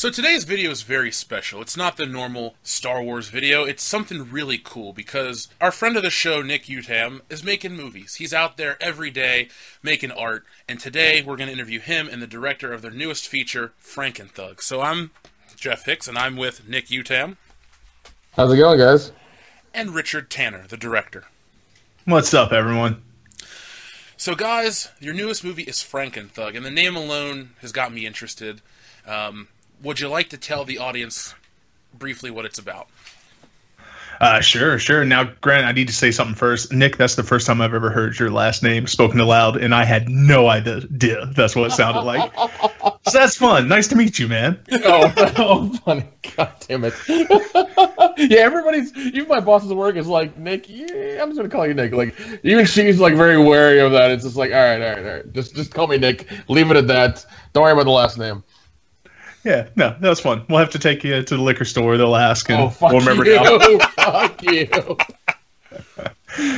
So today's video is very special. It's not the normal Star Wars video. It's something really cool because our friend of the show, Nick Uttam, is making movies. He's out there every day making art, and today we're going to interview him and the director of their newest feature, Frankenthug. So I'm Jeff Hicks, and I'm with Nick Uttam. How's it going, guys? And Richard Tanner, the director. What's up, everyone? So guys, your newest movie is Frankenthug, and the name alone has got me interested. Would you like to tell the audience briefly what it's about? Sure. Now, Grant, I need to say something first. Nick, that's the first time I've ever heard your last name spoken aloud, and I had no idea that's what it sounded like. So that's fun. Nice to meet you, man. Oh, funny. God damn it. Yeah, even my bosses at work is like, Nick, yeah, I'm just going to call you Nick. Like, even she's like very wary of that. It's just like, all right. Just call me Nick. Leave it at that. Don't worry about the last name. Yeah, no, that's fun. We'll have to take you to the liquor store. They'll ask, and fuck we'll remember you. now. Fuck you.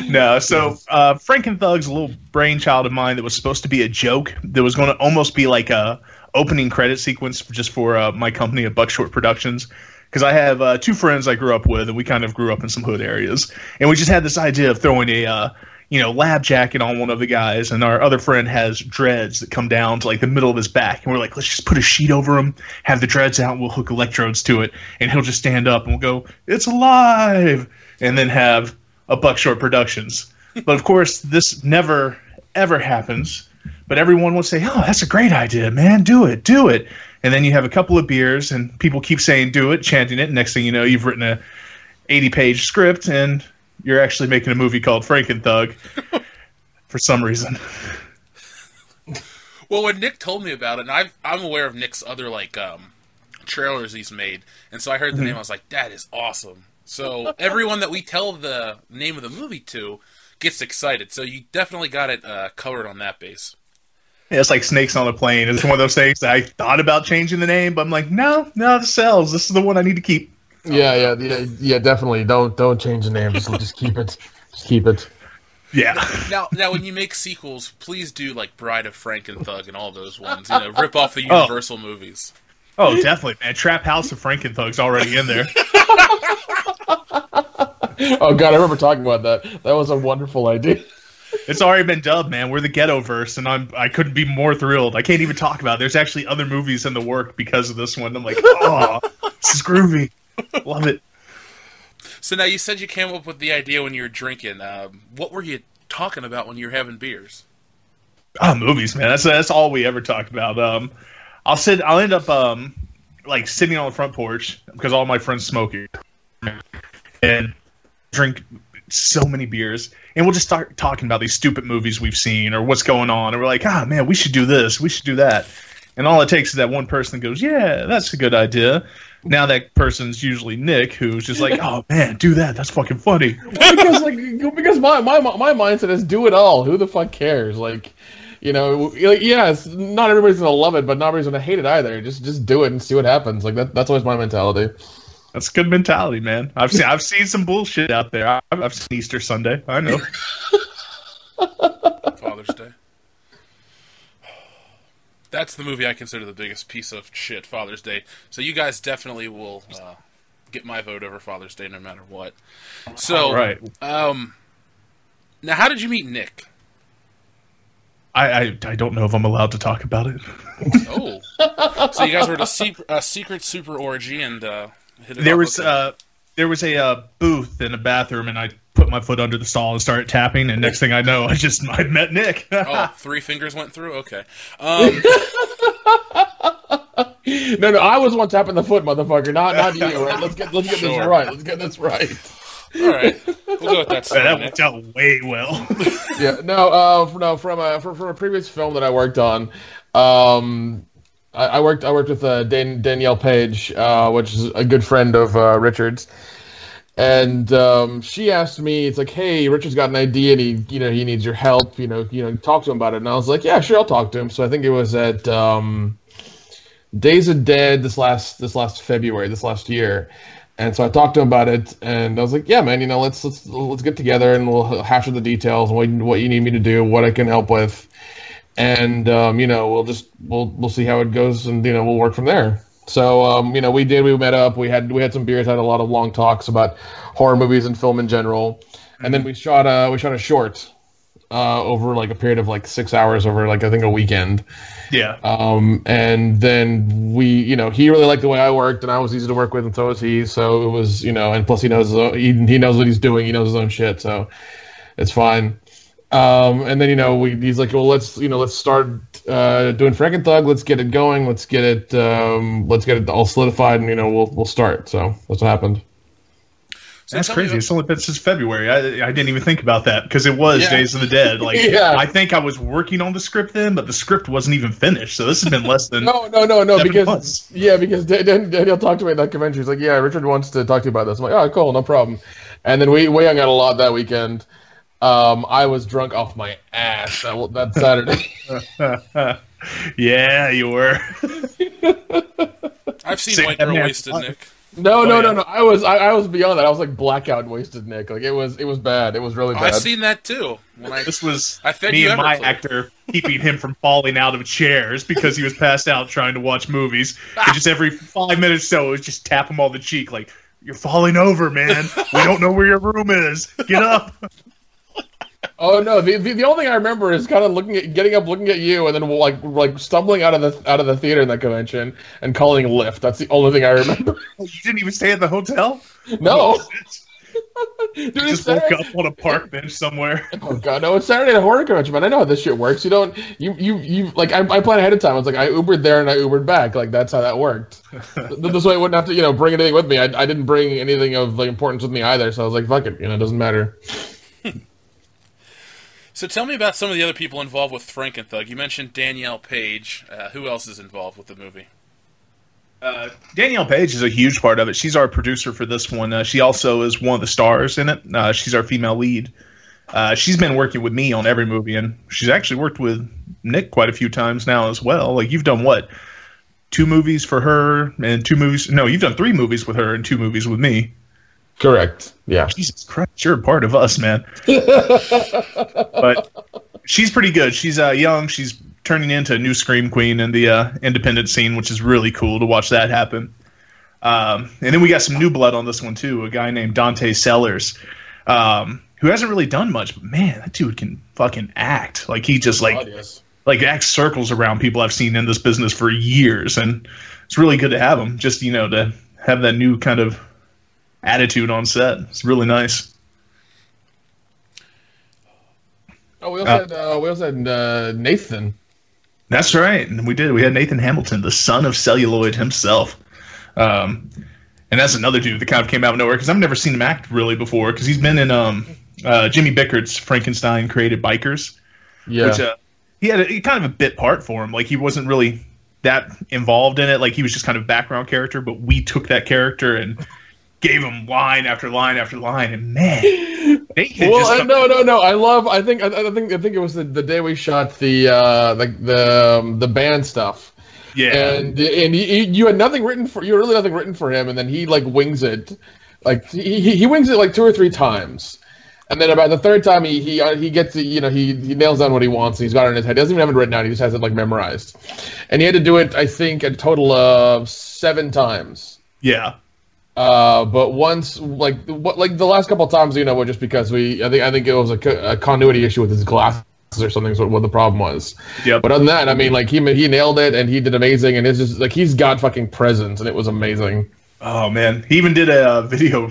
No, so Frankenthug's a little brainchild of mine that was supposed to be a joke. That was going to almost be like a opening credit sequence just for my company at Buckshort Productions. Because I have two friends I grew up with, and we kind of grew up in some hood areas. And we just had this idea of throwing a lab jacket on one of the guys, and our other friend has dreads that come down to like the middle of his back, and we're like, let's just put a sheet over him, have the dreads out, and we'll hook electrodes to it, and he'll just stand up, and we'll go, it's alive, and then have a Buckshort Productions. But of course, this never, ever happens, but everyone will say, oh, that's a great idea, man, do it, and then you have a couple of beers, and people keep saying do it, chanting it, and next thing you know, you've written a 80-page script, and you're actually making a movie called Frankenthug for some reason. Well, when Nick told me about it, and I'm aware of Nick's other trailers he's made, and so I heard the name, I was like, that is awesome. So everyone that we tell the name of the movie to gets excited. So you definitely got it covered on that base. Yeah, it's like Snakes on a Plane. It's one of those things that I thought about changing the name, but I'm like, no, this sells. This is the one I need to keep. Yeah, definitely. Don't change the name. Just keep it. Just keep it. Yeah. Now, when you make sequels, please do like Bride of Frankenthug and all those ones. Rip off the Universal movies. Oh, definitely, man. Trap House of Frankenthug's already in there. Oh God, I remember talking about that. That was a wonderful idea. It's already been dubbed, man. We're the Ghettoverse, and I couldn't be more thrilled. I can't even talk about it. There's actually other movies in the work because of this one. I'm like, oh, this is groovy. Love it. So now you said you came up with the idea when you were drinking. What were you talking about when you were having beers? Oh, movies, man. That's all we ever talked about. I'll end up sitting on the front porch because all my friends smoke it and drink so many beers, and we'll just start talking about these stupid movies we've seen or what's going on, and we're like, man, we should do this, we should do that, and all it takes is that one person that goes, yeah, that's a good idea. Now that person's usually Nick, who's just like, oh man, do that. That's fucking funny. Because my mindset is do it all. Who the fuck cares? Yes, not everybody's gonna love it, but not everybody's gonna hate it either. Just do it and see what happens. Like that's always my mentality. That's a good mentality, man. I've seen some bullshit out there. I've seen Easter Sunday. I know. Father's Day. That's the movie I consider the biggest piece of shit, Father's Day. So you guys definitely will get my vote over Father's Day no matter what. So, right. Now how did you meet Nick? I don't know if I'm allowed to talk about it. Oh. So you guys were at a secret super orgy and hit it There off was a booth in a bathroom, and I put my foot under the stall and started tapping, and next thing I know, I met Nick. Oh, 3 fingers went through? Okay. No, I was the one tapping the foot, motherfucker, not you, right? Let's get this right. Let's get this right. All right. We'll go with that story, That Nick. worked out way well. Yeah, from a previous film that I worked on, I worked with Danielle Page, which is a good friend of Richard's, and she asked me, it's like, hey, Richard's got an idea, and he needs your help, talk to him about it, and I was like, yeah, sure, I'll talk to him. So I think it was at Days of Dead this last February, this last year. And so I talked to him about it, and I was like, yeah, man, let's get together and we'll hash out the details and what you need me to do, what I can help with. And we'll see how it goes, and we'll work from there. So we met up, we had some beers, had a lot of long talks about horror movies and film in general, and then we shot a short over like a period of like 6 hours over like I think a weekend. Yeah. And then he really liked the way I worked, and I was easy to work with, and so was he. So it was, and plus he knows he knows what he's doing. He knows his own shit, so it's fine. And then he's like, well, let's start doing Frankenthug. Let's get it going. Let's get it all solidified, and we'll start. So that's what happened. So that's crazy. It's only been since February. I didn't even think about that because it was Days of the Dead. Like, I think I was working on the script then, but the script wasn't even finished. So this has been less than no, 7 months. because Daniel talked to me at that convention. He's like, yeah, Richard wants to talk to you about this. I'm like, oh, cool, no problem. And then we hung out a lot that weekend. I was drunk off my ass that Saturday. Yeah, you were. I've seen White Girl Wasted, Nick. No. I was beyond that. I was like blackout wasted, Nick. Like it was bad. It was really bad. I've seen that too. This was I fed me you and my Everclear. actor keeping him from falling out of chairs because he was passed out trying to watch movies. And just every 5 minutes or so, it was just tap him on the cheek like, "You're falling over, man. We don't know where your room is. Get up." Oh no! The only thing I remember is kind of getting up, looking at you, and then like stumbling out of the theater in that convention and calling Lyft. That's the only thing I remember. You didn't even stay at the hotel? No. Dude, you just woke up on a park bench somewhere. Oh god, no! It's Saturday at a horror convention, man. I know how this shit works. You like I plan ahead of time. I was like, I Ubered there and I Ubered back. Like that's how that worked. This way I wouldn't have to bring anything with me. I didn't bring anything of like importance with me either. So I was like, fuck it, it doesn't matter. So tell me about some of the other people involved with Frankenthug. You mentioned Danielle Page. Who else is involved with the movie? Danielle Page is a huge part of it. She's our producer for this one. She also is one of the stars in it. She's our female lead. She's been working with me on every movie, and she's actually worked with Nick quite a few times now as well. Like, you've done what? 2 movies for her and 2 movies? No, you've done 3 movies with her and 2 movies with me. Correct. Yeah. Jesus Christ, you're a part of us, man. But she's pretty good. She's young. She's turning into a new scream queen in the independent scene, which is really cool to watch that happen. And then we got some new blood on this one too. A guy named Dante Sellers, who hasn't really done much, but man, that dude can fucking act. Like he just like acts circles around people I've seen in this business for years, and it's really good to have him. Just to have that new kind of attitude on set. It's really nice. Oh, we also had Nathan. That's right, and we did. We had Nathan Hamilton, the son of Celluloid himself, and that's another dude that kind of came out of nowhere because I've never seen him act really before because he's been in Jimmy Bickert's Frankenstein created Bikers, which he had kind of a bit part for him. Like he wasn't really that involved in it. Like he was just kind of a background character, but we took that character and gave him line after line after line, and man, no. I think it was the day we shot the band stuff. Yeah, and you had nothing written for you. Really nothing written for him, and then he like wings it, like he wings it like 2 or 3 times, and then about the 3rd time he gets he nails down what he wants. And he's got it in his head. He doesn't even have it written out. He just has it like memorized, and he had to do it I think a total of 7 times. Yeah. But once, like the last couple of times, just because I think it was a continuity issue with his glasses or something. Is what the problem was. Yeah. But other than that, I mean, like he nailed it and he did amazing, and it's just like he's got fucking presence, and it was amazing. Oh man, he even did a video.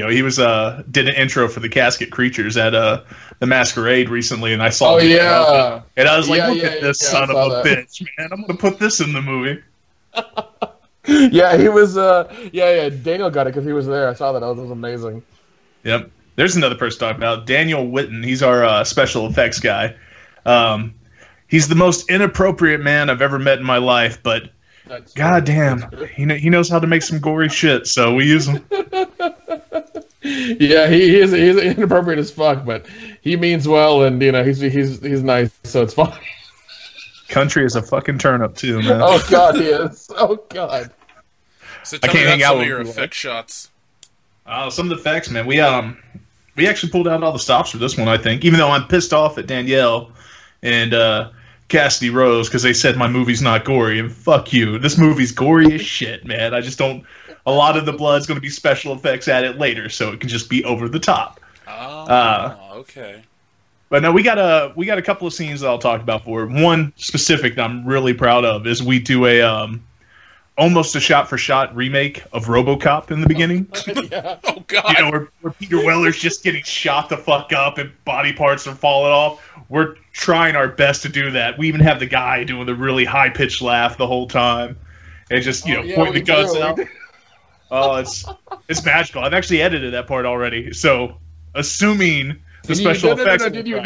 He was did an intro for the Casket Creatures at the Masquerade recently, and I saw. Oh yeah. And I was like, look at this son of a bitch, man! I'm gonna put this in the movie. Yeah, he was. Daniel got it because he was there. I saw that. That was amazing. Yep. There's another person to talk about. Daniel Witten. He's our special effects guy. He's the most inappropriate man I've ever met in my life, but goddamn, he knows how to make some gory shit. So we use him. Yeah, he's inappropriate as fuck, but he means well, and he's nice, so it's fine. Country is a fucking turnip too, man. Oh god, he is. Oh god. So tell me about some of your effect shots. Some of the effects, man. We actually pulled out all the stops for this one, I think. Even though I'm pissed off at Danielle and Cassidy Rose because they said my movie's not gory, and fuck you. This movie's gory as shit, man. I just don't. A lot of the blood's going to be special effects added later, so it can just be over the top. Oh, okay. But no, we got a couple of scenes that I'll talk about for. One specific that I'm really proud of is we do a almost a shot-for-shot remake of RoboCop in the beginning. Yeah. Oh, God. You know, where Peter Weller's just getting shot the fuck up and body parts are falling off. We're trying our best to do that. We even have the guy doing the really high-pitched laugh the whole time. And just, pointing the guns out. Oh, it's magical. I've actually edited that part already. So, assuming the special effects... Did you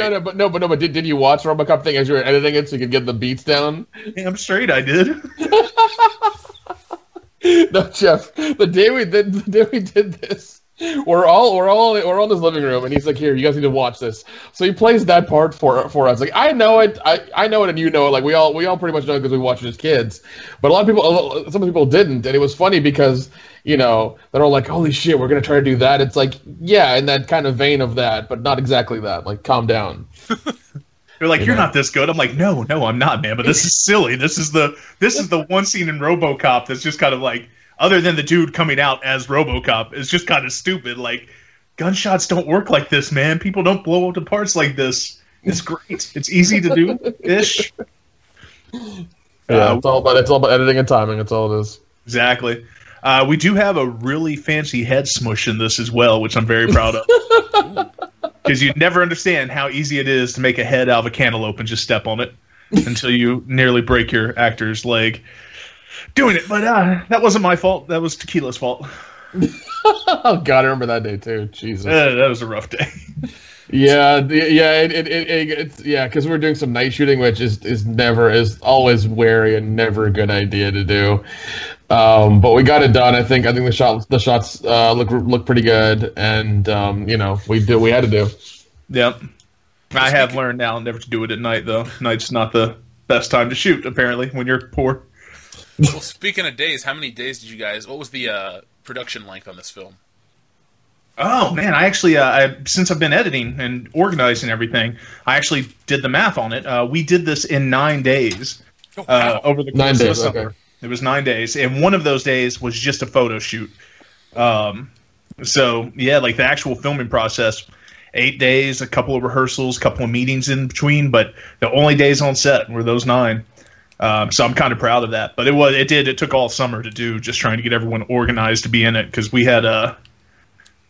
watch RoboCop thing as you were editing it so you could get the beats down? Damn straight I did. No, Jeff. The day we did this, we're all in this living room, and he's like, "Here, you guys need to watch this." So he plays that part for us. Like, I know it, I know it, and you know it. Like, we all pretty much know it because we watched it as kids. But some people didn't, and it was funny because they're all like, "Holy shit, we're gonna try to do that." It's like, yeah, in that kind of vein of that, but not exactly that. Like, calm down. They're like, you're not this good. I'm like, no, I'm not, man. But this is silly. This is the one scene in RoboCop that's just kind of like, other than the dude coming out as RoboCop, it's just kind of stupid. Like, gunshots don't work like this, man. People don't blow up to parts like this. It's great. It's easy to do ish. Yeah, it's all about editing and timing. That's all it is. Exactly. We do have a really fancy head smush in this as well, which I'm very proud of. Because you never understand how easy it is to make a head out of a cantaloupe and just step on it until you nearly break your actor's leg doing it. But that wasn't my fault. That was Tequila's fault. Oh, God, I remember that day, too. Jesus. That was a rough day. Yeah, because we're doing some night shooting, which is always wary and never a good idea to do. But we got it done. I think the shots look pretty good, and we had to do. Yep. I have learned now never to do it at night, though. Night's not the best time to shoot, apparently, when you're poor. Well, speaking of days, how many days did you guys? What was the production length on this film? Oh man, I actually, since I've been editing and organizing everything, I actually did the math on it. We did this in 9 days over the course of the summer. Okay. It was 9 days, and one of those days was just a photo shoot. So yeah, like the actual filming process, 8 days, a couple of rehearsals, a couple of meetings in between, but the only days on set were those 9. So I'm kind of proud of that. But it took all summer to do, just trying to get everyone organized to be in it, because we had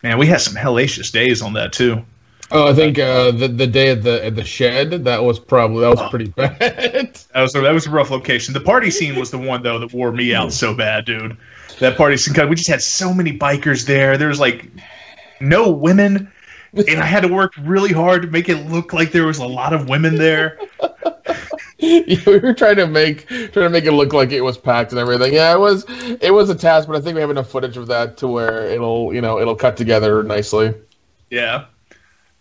we had some hellacious days on that too. Oh, I think the day at the shed, that was pretty bad. That was a rough location. The party scene was the one though that wore me out so bad, dude. That party scene, we just had so many bikers there. There was like no women, and I had to work really hard to make it look like there was a lot of women there. We were trying to make it look like it was packed and everything. Yeah, it was a task, but I think we have enough footage of that to where it'll cut together nicely. Yeah.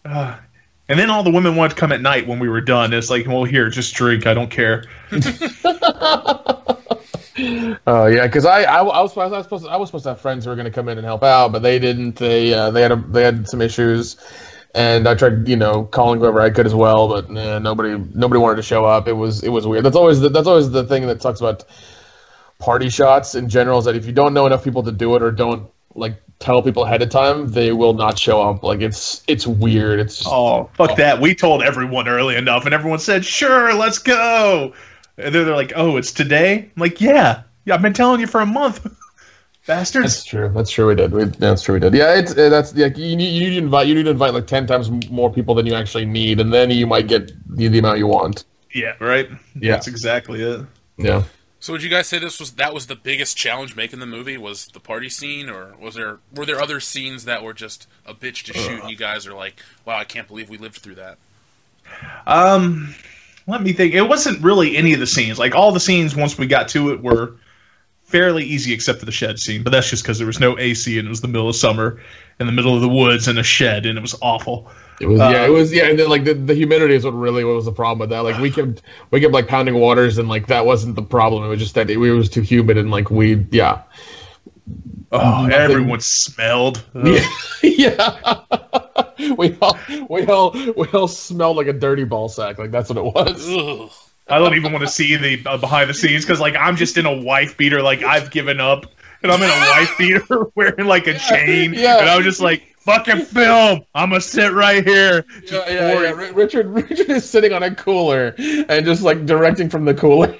And then all the women wanted to come at night when we were done. It's like, well, here, just drink. I don't care. Oh yeah, because I was supposed to have friends who were going to come in and help out, but they didn't. They had some issues. And I tried, calling whoever I could as well, but nobody wanted to show up. It was weird. That's always the thing that sucks about party shots in general, is that if you don't know enough people to do it or don't tell people ahead of time, they will not show up. It's weird. It's fuck that. We told everyone early enough, and everyone said, "Sure, let's go." And they're like, "Oh, it's today." I'm like, "Yeah, I've been telling you for a month." Bastards. That's true. That's true. We did. Yeah, you need to invite like 10 times more people than you actually need, and then you might get the amount you want. Yeah. Right. Yeah. That's exactly it. Yeah. So would you guys say that was the biggest challenge making the movie, was the party scene, or were there other scenes that were just a bitch to shoot and you guys are like, wow, I can't believe we lived through that? Let me think. It wasn't really any of the scenes. Like all the scenes once we got to it were fairly easy except for the shed scene, but that's just because there was no AC and it was the middle of summer in the middle of the woods in a shed, and it was awful. It was and then the humidity is what was the problem with that. Like we kept pounding waters, and that wasn't the problem. It was just that it was too humid, and everyone smelled. Yeah. we all smelled like a dirty ball sack. That's what it was. Ugh. I don't even want to see the behind the scenes because like I'm just in a wife beater, like I've given up, and I'm in a wife beater wearing like a chain, and I was just like, fucking film. I'm gonna sit right here. Richard is sitting on a cooler and just like directing from the cooler.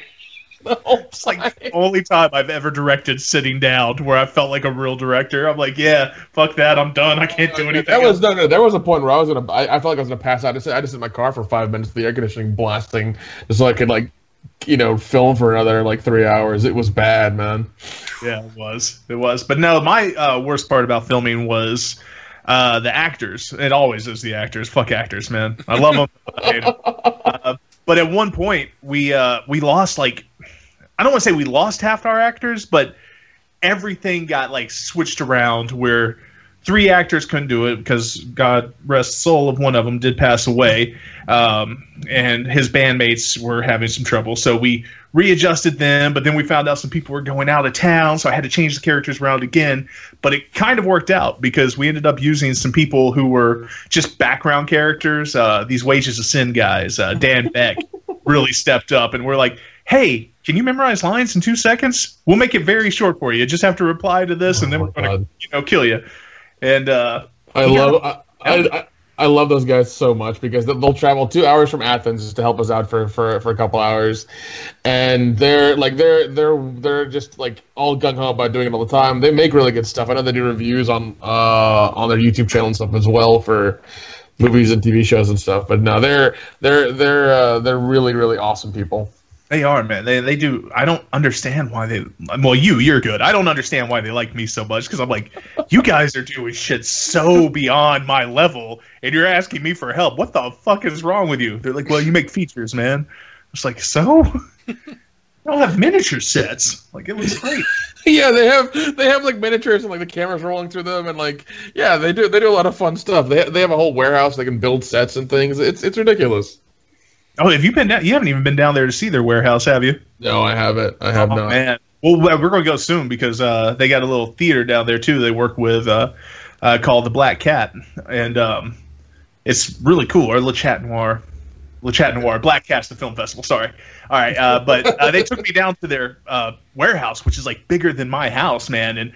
It's like the only time I've ever directed sitting down where I felt like a real director. I'm like, yeah, fuck that. I'm done. I can't do anything. There was a point where I felt like I was gonna pass out. I just sit in my car for 5 minutes, the air conditioning blasting, just so I could like, film for another like 3 hours. It was bad, man. Yeah, it was. But no, my worst part about filming was the actors. It always is the actors. Fuck actors, man. I love them. I hate them. But at one point, we lost like, I don't want to say we lost half our actors, but everything got like switched around where 3 actors couldn't do it because God rest the soul of one of them did pass away, and his bandmates were having some trouble. So we readjusted them, but then we found out some people were going out of town, so I had to change the characters around again. But it kind of worked out because we ended up using some people who were just background characters. These Wages of Sin guys, Dan Beck, really stepped up, and we're like, hey, can you memorize lines in 2 seconds? We'll make it very short for you. You just have to reply to this, and then we're going to kill you. And I love those guys so much because they'll travel 2 hours from Athens just to help us out for a couple hours, and they're just like all gung ho about doing it all the time. They make really good stuff. I know they do reviews on their YouTube channel and stuff as well for movies and TV shows and stuff. But no, they're really, really awesome people. They are, man. They do. I don't understand why they. Well, you're good. I don't understand why they like me so much because I'm like, you guys are doing shit so beyond my level, and you're asking me for help. What the fuck is wrong with you? They're like, well, you make features, man. It's like, so. I don't have miniature sets. Like, it looks great. Yeah, they have like miniatures and like the cameras rolling through them, and like, yeah, they do a lot of fun stuff. They have a whole warehouse. They can build sets and things. It's ridiculous. Oh, have you been down? You haven't even been down there to see their warehouse, have you? No, I haven't. I have not. Man. Well, we're going to go soon because they got a little theater down there too. They work with called the Black Cat, and it's really cool. Or Le Chat Noir, Black Cat's the film festival. Sorry. All right, but they took me down to their warehouse, which is like bigger than my house, man, and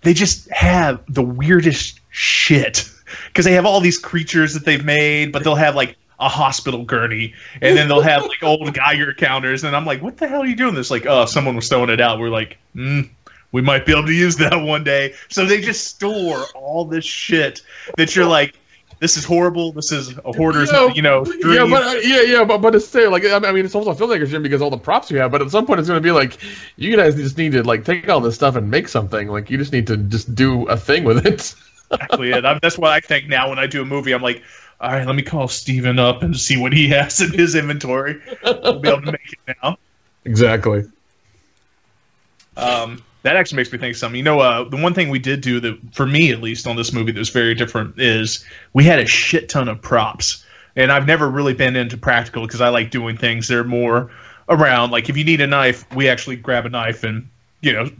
they just have the weirdest shit because they have all these creatures that they've made, but they'll have like a hospital gurney, and then they'll have like old Geiger counters, and I'm like, what the hell are you doing this? Like, oh, someone was throwing it out. We're like, we might be able to use that one day. So they just store all this shit that you're like, this is horrible. This is a hoarder's, dream. But to say like, I mean, it's also a filmmaker's dream because all the props you have. But at some point, it's going to be like, you guys just need to like take all this stuff and make something. Like, you just need to just do a thing with it. Exactly. That's what I think now when I do a movie. I'm like, all right, let me call Steven up and see what he has in his inventory. We'll be able to make it now. Exactly. That actually makes me think of something. The one thing we did do that, for me at least, on this movie that was very different is we had a shit ton of props. And I've never really been into practical because I like doing things that are more around. Like, if you need a knife, we actually grab a knife and,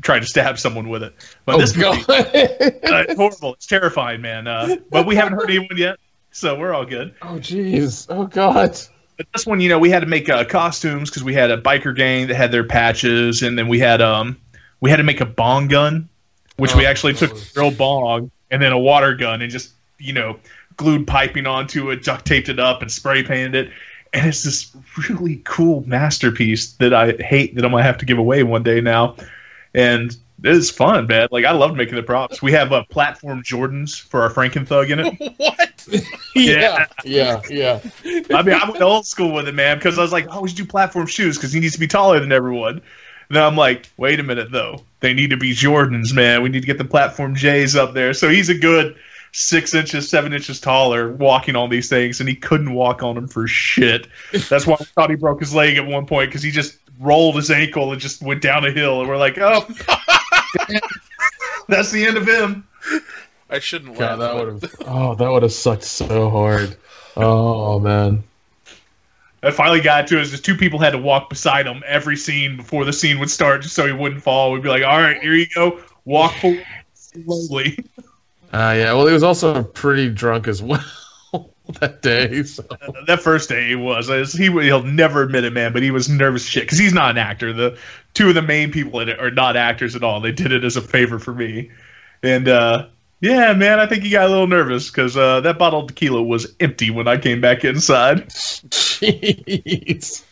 try to stab someone with it. But this movie, it's horrible. It's terrifying, man. But we haven't hurt anyone yet. So we're all good. Oh, jeez. Oh, God. But this one, we had to make costumes because we had a biker gang that had their patches, and then we had to make a bong gun, which we actually took a real bong and then a water gun and just, glued piping onto it, duct taped it up, and spray painted it. And it's this really cool masterpiece that I hate that I'm going to have to give away one day now. And it's fun, man. Like, I love making the props. We have platform Jordans for our Frankenthug in it. What? Yeah. I mean, I went old school with it, man, because I was like, we should do platform shoes because he needs to be taller than everyone. And then I'm like, wait a minute, though. They need to be Jordans, man. We need to get the platform J's up there. So he's a good 6 inches, 7 inches taller walking on these things, and he couldn't walk on them for shit. That's why I thought he broke his leg at one point because he just rolled his ankle and just went down a hill. And we're like, oh. That's the end of him. I shouldn't laugh. That would have sucked so hard. Oh, man. I finally got to it. Just 2 people had to walk beside him every scene before the scene would start just so he wouldn't fall. We'd be like, all right, here you go. Walk forward slowly. Yeah, well, he was also pretty drunk as well. that day. So. That first day he'll never admit it, man, but he was nervous as shit because he's not an actor. The two of the main people in it are not actors at all. They did it as a favor for me. And yeah, man, I think he got a little nervous because that bottle of tequila was empty when I came back inside. Jeez.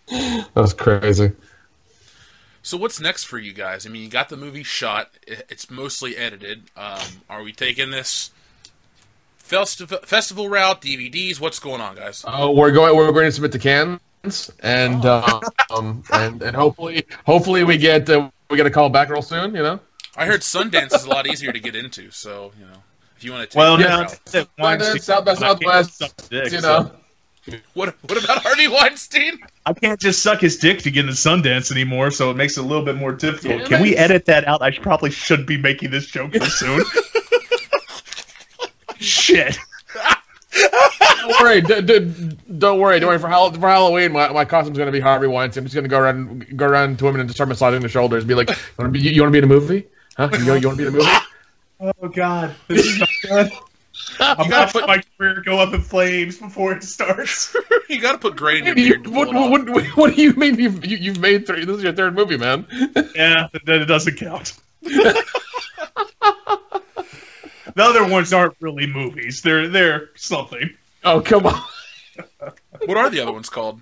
That was crazy. So what's next for you guys? I mean, you got the movie shot. It's mostly edited. Are we taking this festival route, DVDs? What's going on, guys? We're going to submit to Cannes, and and hopefully we get a call back real soon. You know. I heard Sundance is a lot easier to get into, so you know if you want to. Well, now South by Southwest, you know. What about Harvey Weinstein? I can't just suck his dick to get into Sundance anymore, so it makes it a little bit more difficult. Yeah, Can we edit that out? I probably shouldn't be making this joke so soon. Shit. Don't worry. Don't worry. For Halloween, my costume's gonna be Harvey Weinstein. I'm just gonna go around to women and just start massaging their shoulders. Be like, you want to be in a movie? Huh? You want to be in a movie? Oh God, this is not good. I'm gonna let my career go up in flames before it starts. You gotta put gray in your beard. What do you mean you've made three? This is your third movie, man. Yeah, then it doesn't count. The other ones aren't really movies. They're something. Oh, come on. What are the other ones called?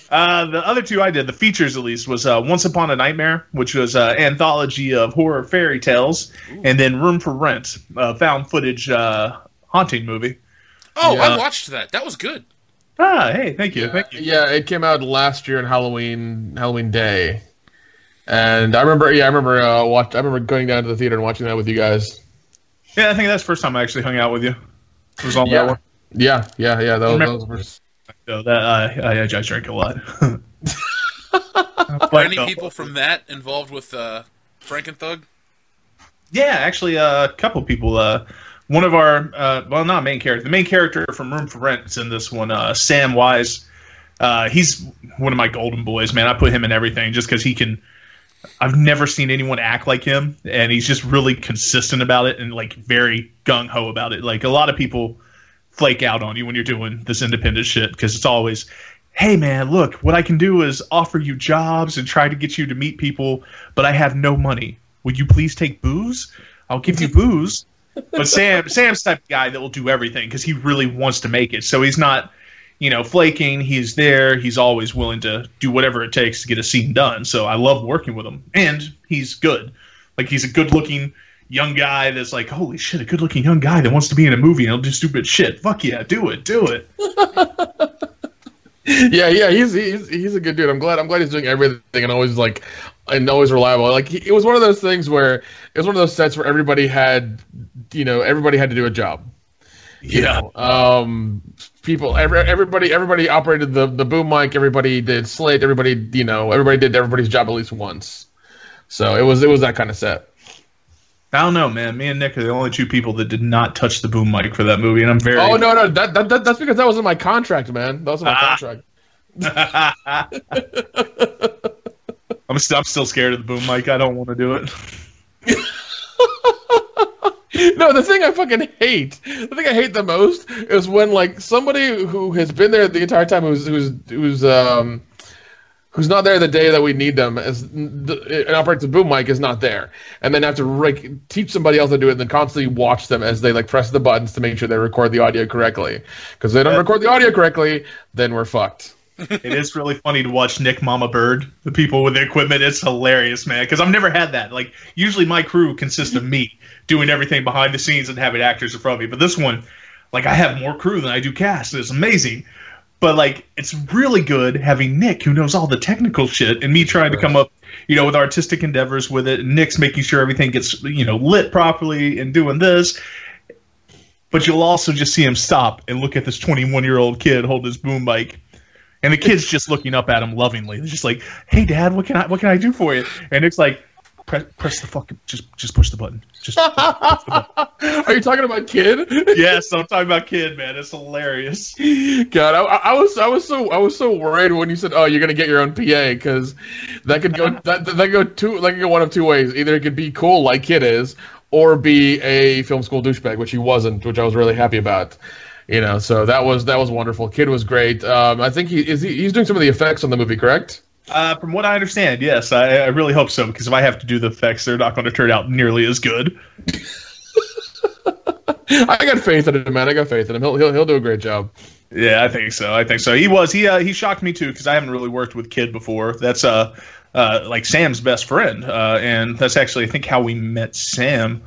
The other two I did, the features at least, was Once Upon a Nightmare, which was an anthology of horror fairy tales, and then Room for Rent, a found footage haunting movie. Oh, I watched that. That was good. Ah, hey, thank you. Yeah, it came out last year on Halloween Day, and I remember going down to the theater and watching that with you guys. Yeah, I think that's the first time I actually hung out with you. It was on that one. Yeah. That was the first. So that I drank a lot. Are any people from that involved with Frankenthug? Yeah, actually, a couple people. One of our, not main character. The main character from Room for Rent is in this one. Sam Wise. He's one of my golden boys, man. I put him in everything just because he can. I've never seen anyone act like him, and he's just really consistent about it and like very gung ho about it. Like a lot of people flake out on you when you're doing this independent shit because it's always, hey man, look, what I can do is offer you jobs and try to get you to meet people, but I have no money. Would you please take booze? I'll give you booze. But Sam's the type of guy that will do everything because he really wants to make it. So he's not, flaking. He's there. He's always willing to do whatever it takes to get a scene done. So I love working with him. And he's good. Like, he's a good-looking young guy that's like, holy shit, a good-looking young guy that wants to be in a movie and he'll do stupid shit. Fuck yeah, do it. Yeah, he's a good dude. I'm glad he's doing everything and always reliable. Like it was one of those things where it was one of those sets where everybody had to do a job. Yeah. Everybody operated the boom mic. Everybody did slate. Everybody did everybody's job at least once. So it was that kind of set. I don't know, man. Me and Nick are the only two people that did not touch the boom mic for that movie, and I'm very. Oh no, that's because that was in my contract, man. That was in my contract. I'm still scared of the boom mic. I don't want to do it. No, the thing I fucking hate, the most is when like somebody who has been there the entire time who's not there the day that we need them and operates the boom mic is not there, and then have to teach somebody else to do it, and then constantly watch them as they press the buttons to make sure they record the audio correctly. Because if they don't record the audio correctly, then we're fucked. It is really funny to watch Nick Mama Bird, the people with the equipment. It's hilarious, man, because I've never had that. Like, usually my crew consists of me doing everything behind the scenes and having actors in front of me. But this one, I have more crew than I do cast. It's amazing. But, it's really good having Nick, who knows all the technical shit, and me trying to come up, with artistic endeavors with it. And Nick's making sure everything gets, lit properly and doing this. But you'll also just see him stop and look at this 21-year-old kid holding his boom mic. And the kid's just looking up at him lovingly. They're just like, "Hey, Dad, what can I do for you?" And Nick's like, "Press the fucking, just push the button. Just push the button." Are you talking about kid? Yes, I'm talking about kid, man. It's hilarious. God, I was so worried when you said, "Oh, you're gonna get your own PA," because that could go one of two ways. Either it could be cool like kid is, or be a film school douchebag, which he wasn't, which I was really happy about. So that was wonderful. Kid was great. I think he's doing some of the effects on the movie, correct? From what I understand, yes. I really hope so, because if I have to do the effects, they're not going to turn out nearly as good. I got faith in him, man. I got faith in him. He'll do a great job. Yeah, I think so. He shocked me too, because I haven't really worked with Kid before. That's like Sam's best friend, and that's actually, I think, how we met Sam.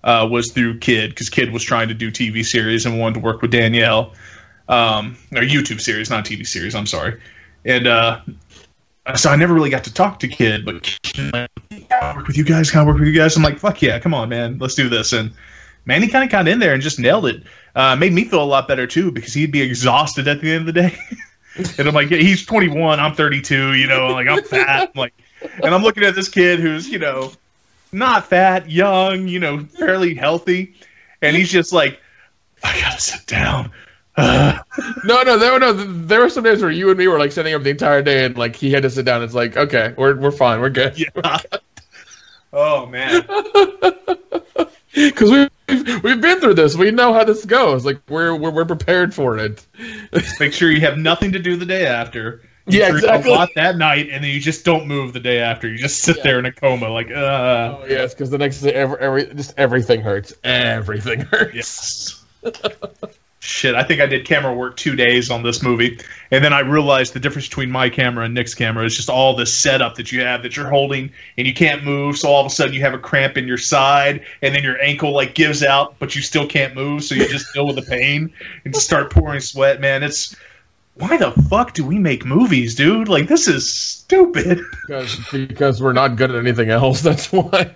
Was through Kid, because Kid was trying to do TV series and wanted to work with Danielle, or YouTube series, not TV series. I'm sorry, and so I never really got to talk to Kid, but Kid, like, I'll work with you guys. Can I work with you guys? I'm like, fuck yeah, come on, man, let's do this. And man, he kind of got in there and just nailed it. Made me feel a lot better too, because he'd be exhausted at the end of the day. And I'm like, yeah, he's 21, I'm 32, like I'm fat, and I'm looking at this kid who's, not fat, young, fairly healthy, and he's just like, I gotta sit down. No. There were some days where you and me were like sitting up the entire day, and like he had to sit down. It's like, okay, we're fine, we're good. Yeah. Oh man. Because we've been through this. We know how this goes. Like we're prepared for it. Just make sure you have nothing to do the day after. Yeah, exactly. A lot that night, and then you just don't move the day after. You just sit there in a coma, like. Oh yes, because the next day, everything hurts. Everything hurts. Yes. Shit, I think I did camera work 2 days on this movie, and then I realized the difference between my camera and Nick's camera is just all this setup that you have that you're holding, and you can't move. So all of a sudden you have a cramp in your side, and then your ankle like gives out, but you still can't move. So you just deal with the pain and just start pouring sweat. Man, it's. Why the fuck do we make movies, dude? Like, this is stupid. Because we're not good at anything else. That's why.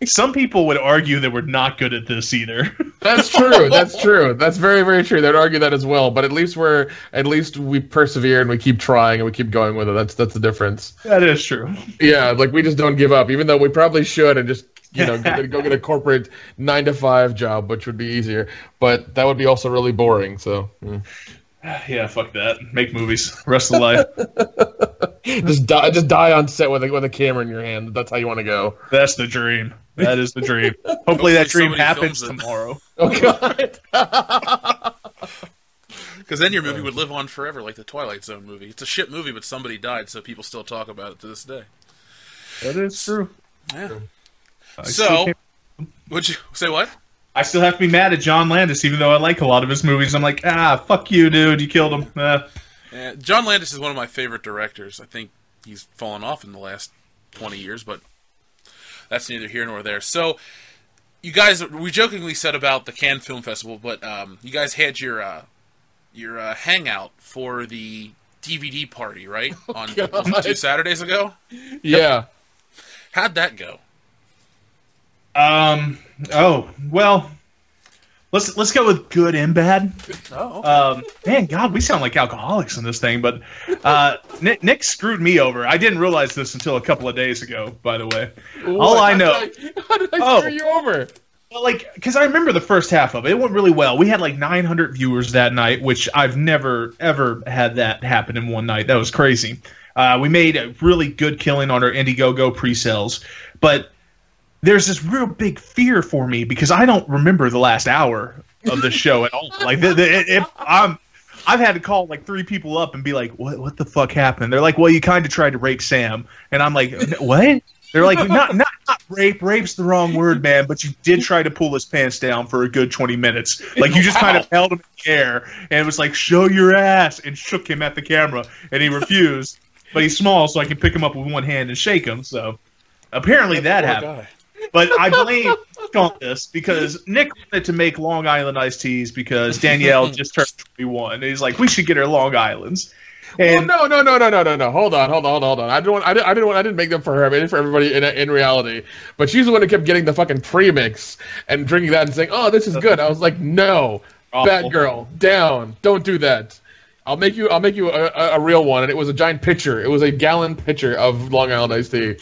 Some people would argue that we're not good at this either. That's true. That's true. That's very, very true. They'd argue that as well. But at least we persevere and we keep trying and we keep going with it. That's the difference. That is true. Yeah, like we just don't give up, even though we probably should, and just go get a corporate 9-to-5 job, which would be easier. But that would be also really boring. So. Yeah, fuck that. Make movies. Rest of the life. Just die on set with a camera in your hand. That's how you want to go. That's the dream. That is the dream. Hopefully that dream happens tomorrow. Oh god. Because then your movie would live on forever, like the Twilight Zone movie. It's a shit movie, but somebody died, so people still talk about it to this day. That is true. Yeah. So, would you say what? I still have to be mad at John Landis, even though I like a lot of his movies. I'm like, fuck you, dude. You killed him. Yeah, John Landis is one of my favorite directors. I think he's fallen off in the last 20 years, but that's neither here nor there. So, you guys, we jokingly said about the Cannes Film Festival, but you guys had your hangout for the DVD party, right? On 2 Saturdays ago? Yeah. How'd that go? Oh, well, let's go with good and bad. Oh, okay. Man, God, we sound like alcoholics in this thing, but Nick screwed me over. I didn't realize this until a couple of days ago, by the way. How did I screw you over? Well, because I remember the first half of it. It went really well. We had 900 viewers that night, which I've never, ever had that happen in one night. That was crazy. We made a really good killing on our Indiegogo pre-sales, but there's this real big fear for me because I don't remember the last hour of the show at all. I've had to call 3 people up and be like, "What the fuck happened?" They're like, "Well, you kind of tried to rape Sam," and I'm like, "What?" They're like, "Not rape. Rape's the wrong word, man. But you did try to pull his pants down for a good 20 minutes. Like you just kind of held him in the air and it was like, show your ass,' and shook him at the camera, and he refused. But he's small, so I can pick him up with one hand and shake him. So apparently that happened." But I blame Nick on this because Nick wanted to make Long Island iced teas because Danielle just turned 21. And he's like, we should get her Long Islands. And no. Hold on. I didn't make them for her. I made it for everybody in reality. But she's the one who kept getting the fucking premix and drinking that and saying, "Oh, this is good." I was like, "No, bad girl, down. Don't do that. I'll make you a real one." And it was a giant pitcher. It was a gallon pitcher of Long Island iced tea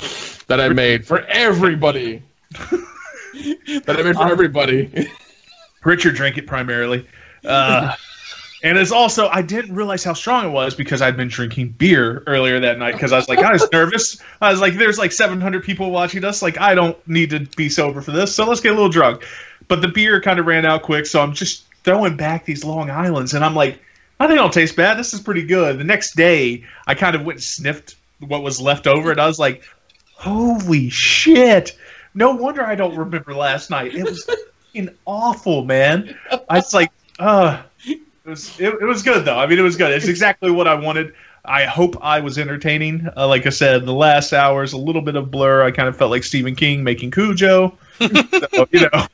that I made for everybody. Richard drank it primarily. And it's also, I didn't realize how strong it was because I'd been drinking beer earlier that night because I was nervous. I was like, there's 700 people watching us. I don't need to be sober for this, so let's get a little drunk. But the beer kind of ran out quick, so I'm just throwing back these Long Islands, and I'm like, I think it'll taste bad. This is pretty good. The next day, I kind of went and sniffed what was left over, and I was like, holy shit. No wonder I don't remember last night. It was fucking awful, man. I was like, it was good, though. I mean, it was good. It's exactly what I wanted. I hope I was entertaining. Like I said, the last hours, a little bit of Blur. I kind of felt like Stephen King making Cujo. So, you know.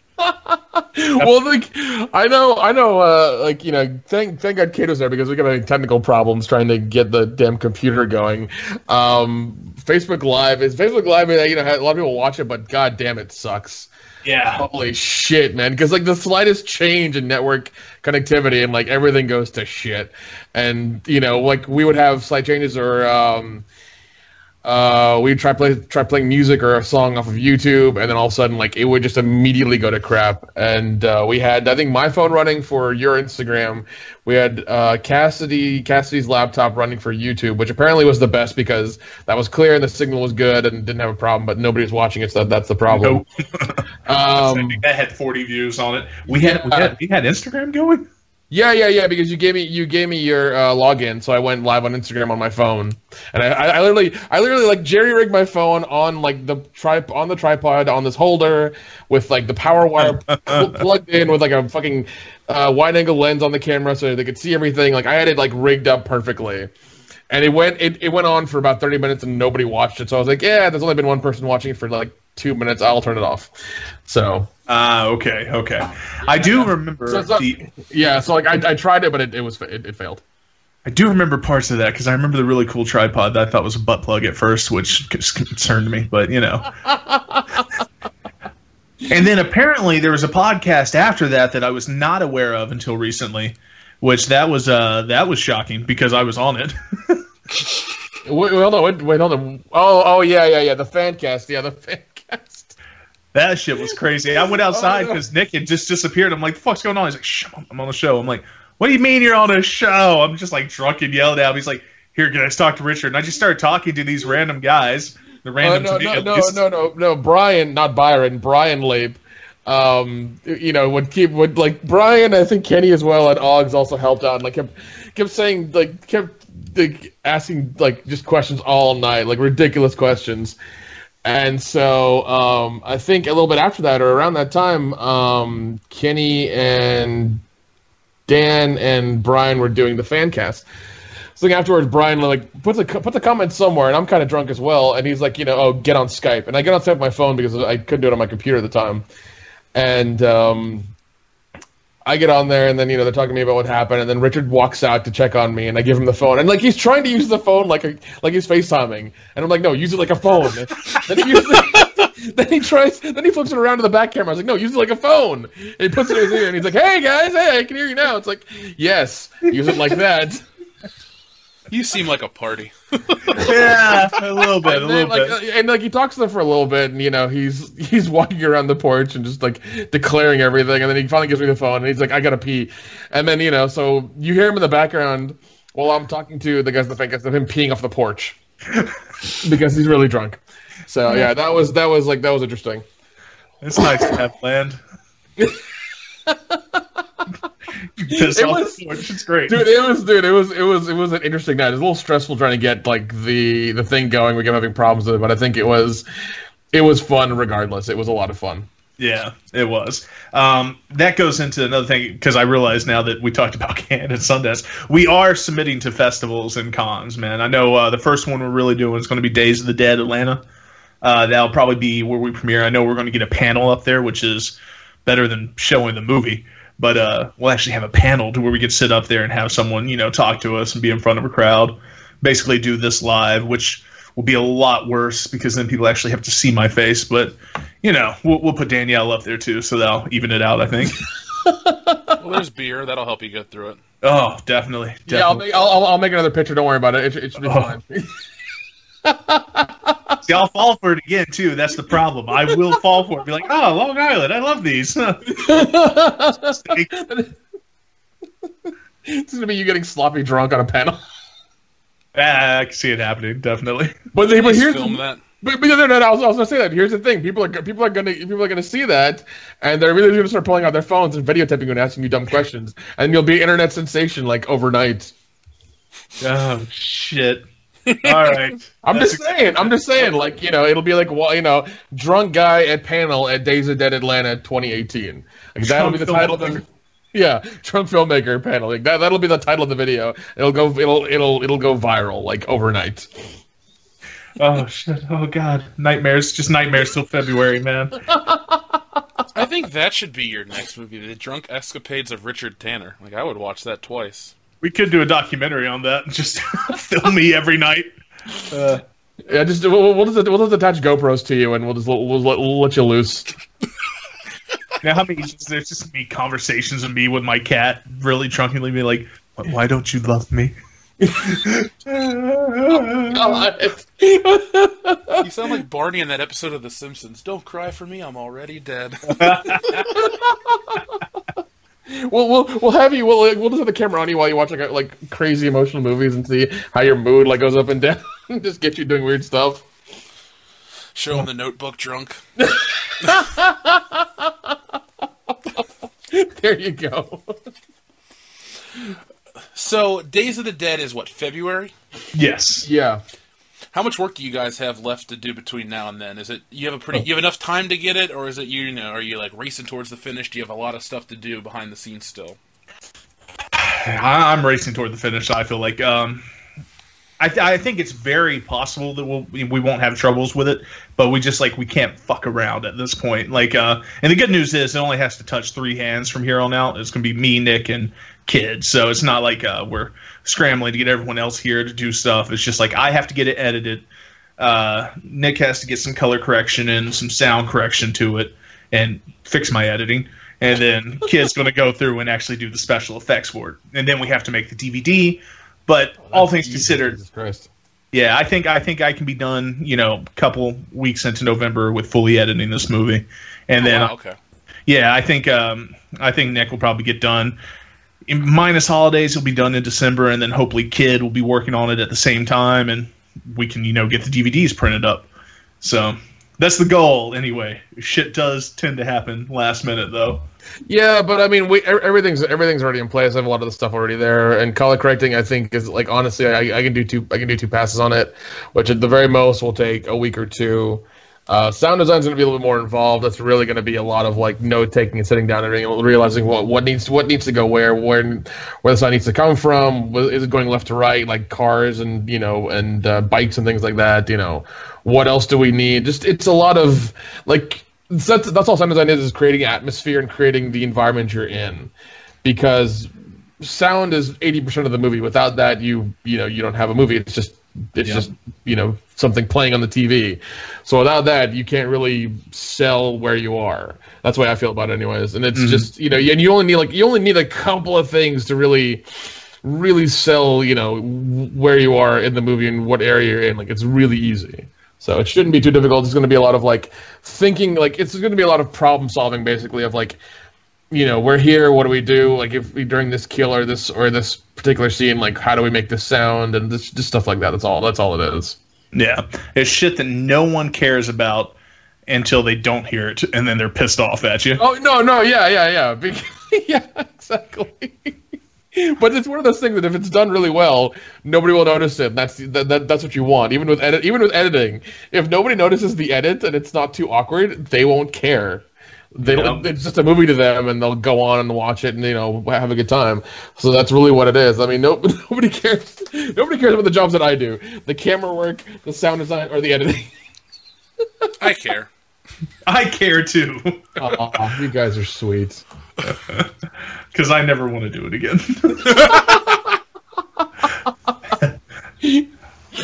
Well, like, I know. Like, you know, thank God Kate was there because we got having technical problems trying to get the damn computer going. Facebook Live. You know, a lot of people watch it, but god damn, it sucks. Yeah. Holy shit, man. Because, like, the slightest change in network connectivity and, like, everything goes to shit. And, you know, like, we would have slight changes or, we'd try playing music or a song off of YouTube, and then all of a sudden, like, it would just immediately go to crap. And we had, I think, my phone running for your Instagram. We had Cassidy's laptop running for YouTube, which apparently was the best because that was clear and the signal was good and didn't have a problem. But nobody was watching it, so that's the problem. Nope. That had 40 views on it. We had Instagram going. Yeah. Because you gave me your login, so I went live on Instagram on my phone, and I literally like jerry rigged my phone on like the tripod on this holder with like the power wire plugged in with like a fucking wide angle lens on the camera so they could see everything. Like I had it like rigged up perfectly, and it went on for about 30 minutes and nobody watched it. So I was like, yeah, there's only been one person watching it for like 2 minutes. I'll turn it off. So. Okay. I do remember. So like I tried it, but it failed. I do remember parts of that because I remember the really cool tripod that I thought was a butt plug at first, which concerned me. But you know. And then apparently there was a podcast after that I was not aware of until recently, which that was shocking because I was on it. Wait, hold on. Oh, yeah. The Fancast. Yeah, the Fancast. That shit was crazy. I went outside because Nick had just disappeared. I'm like, the fuck's going on? He's like, shh, I'm on the show. I'm like, what do you mean you're on a show? I'm just like drunk and yelled at him. He's like, here, can I talk to Richard? And I just started talking to these random guys. The random No, Brian, not Byron, Brian Lape. You know, would like Brian, I think Kenny as well, and Oggs also helped out and like kept saying like asking like just questions all night, like ridiculous questions. And so I think a little bit after that or around that time, Kenny and Dan and Brian were doing the Fancast. So afterwards, Brian like puts a comment somewhere, and I'm kind of drunk as well, and he's like, you know, oh, get on Skype. And I get on Skype with my phone because I couldn't do it on my computer at the time. And I get on there, and then, you know, they're talking to me about what happened, and then Richard walks out to check on me, and I give him the phone, and like he's trying to use the phone like he's FaceTiming, and I'm like, no, use it like a phone. Then he flips it around to the back camera. I was like, no, use it like a phone. And he puts it in his ear, and he's like, hey guys, hey, I can hear you now. It's like, yes, use it like that. You seem like a party. Yeah, a little bit. And like he talks to them for a little bit, and you know he's walking around the porch and just like declaring everything, and then he finally gives me the phone, and he's like, I gotta pee, and then you know, so you hear him in the background while I'm talking to the guys in the Fancast of him peeing off the porch because he's really drunk. So yeah, that was interesting. It's nice to have planned. It's great, dude. It was an interesting night. It was a little stressful trying to get like the thing going. We kept having problems with it, but I think it was fun regardless. It was a lot of fun. Yeah, it was. That goes into another thing because I realize now that we talked about Cannes and Sundance, we are submitting to festivals and cons. Man, I know the first one we're really doing is going to be Days of the Dead Atlanta. That'll probably be where we premiere. I know we're going to get a panel up there, which is better than showing the movie. But we'll actually have a panel to where we can sit up there and have someone, you know, talk to us and be in front of a crowd. Basically do this live, which will be a lot worse because then people actually have to see my face. But, you know, we'll put Danielle up there too, so that'll even it out, I think. Well, there's beer. That'll help you get through it. Oh, definitely. Yeah, I'll make another picture. Don't worry about it. It should be fine. See, I'll fall for it again, too. That's the problem. I will fall for it. Be like, oh, Long Island. I love these. It's going to be you getting sloppy drunk on a panel. I can see it happening, definitely. But here's film that. But no, I was gonna say that. Here's the thing: people are gonna see that, and they're really gonna start pulling out their phones and videotaping you and asking you dumb questions, and you'll be an internet sensation like overnight. Oh shit! All right, I'm just saying. Like it'll be like drunk guy at panel at Days of Dead Atlanta 2018. Like that'll be the title of the. Yeah, drunk filmmaker panel. Like that'll be the title of the video. It'll go viral like overnight. Oh shit! Oh god, nightmares! Just nightmares till February, man. I think that should be your next movie, The Drunk Escapades of Richard Tanner. Like I would watch that twice. We could do a documentary on that. Just film me every night. Yeah, just we'll just attach GoPros to you, and we'll let you loose. Now, how many? There's just me conversations of me with my cat, really drunkenly be like, "Why don't you love me?" You sound like Barney in that episode of The Simpsons. Don't cry for me, I'm already dead. We'll have you. We'll just have the camera on you while you watch like crazy emotional movies and see how your mood like goes up and down. Just get you doing weird stuff. Show him The Notebook drunk. There you go. So, Days of the Dead is what, February? Yes. Yeah. How much work do you guys have left to do between now and then? Is it you have enough time to get it, or is it are you like racing towards the finish? Do you have a lot of stuff to do behind the scenes still? I'm racing toward the finish. I feel like I think it's very possible that we won't have troubles with it, but we can't fuck around at this point. Like, and the good news is it only has to touch 3 hands from here on out. It's gonna be me, Nick, and Kid. So it's not like we're scrambling to get everyone else here to do stuff. It's just like I have to get it edited. Nick has to get some color correction and some sound correction to it and fix my editing. And then Kid's going to go through and actually do the special effects for it. And then we have to make the DVD. But all things considered, Jesus Christ. Yeah, I think I can be done, a couple weeks into November with fully editing this movie. And then okay. Yeah, I think Nick will probably get done. Minus holidays, he'll be done in December, and then hopefully Kid will be working on it at the same time, and we can, get the DVDs printed up. So that's the goal, anyway. Shit does tend to happen last minute, though. Yeah, but I mean, everything's already in place. I have a lot of the stuff already there, and color correcting, I think, is like honestly, I can do two passes on it, which at the very most will take a week or two. Sound design's going to be a little bit more involved. That's really going to be a lot of like note taking and sitting down and realizing what needs to go where the sound needs to come from. Is it going left to right, like cars and bikes and things like that? What else do we need? Just it's a lot of like that's all sound design is creating atmosphere and creating the environment you're in, because sound is 80% of the movie. Without that, you don't have a movie. It's just something playing on the TV. So without that, you can't really sell where you are. That's the way I feel about it anyways. And it's just, and you only need a couple of things to really sell, where you are in the movie and what area you're in. Like, it's really easy. So it shouldn't be too difficult. It's going to be a lot of like thinking, like it's going to be a lot of problem solving basically of like, we're here, what do we do? Like if we during this kill or this particular scene, like how do we make this sound and just stuff like that. That's all it is. Yeah. It's shit that no one cares about until they don't hear it and then they're pissed off at you. Oh no, yeah. Yeah, exactly. But it's one of those things that if it's done really well, nobody will notice it. That's what you want. Even with editing, if nobody notices the edit and it's not too awkward, they won't care. It's just a movie to them, and they'll go on and watch it and have a good time. So that's really what it is. I mean, nobody cares. Nobody cares about the jobs that I do: the camera work, the sound design, or the editing. I care. I care too. Oh, you guys are sweet. Because I never want to do it again.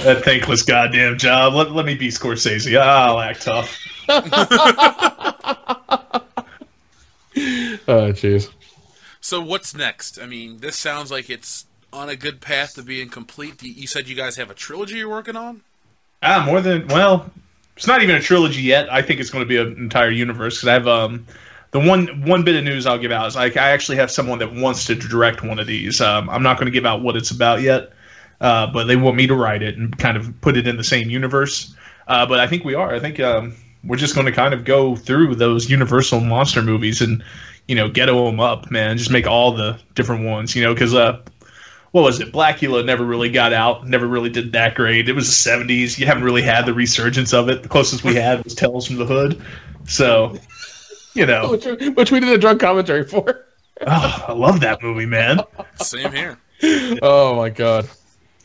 That thankless goddamn job. Let me be Scorsese. I'll act tough. Oh, jeez. So what's next? I mean, this sounds like it's on a good path to being complete. You said you guys have a trilogy you're working on? It's not even a trilogy yet. I think it's going to be an entire universe. Because I have the one bit of news I'll give out is I actually have someone that wants to direct one of these. I'm not going to give out what it's about yet, but they want me to write it and kind of put it in the same universe. But I think we are. I think we're just going to kind of go through those Universal monster movies and, ghetto them up, man. Just make all the different ones, because what was it? Blackula never really got out, never really did that great. It was the 70s. You haven't really had the resurgence of it. The closest we had was Tales from the Hood. So, Which we did a drunk commentary for. Oh, I love that movie, man. Same here. Oh, my God.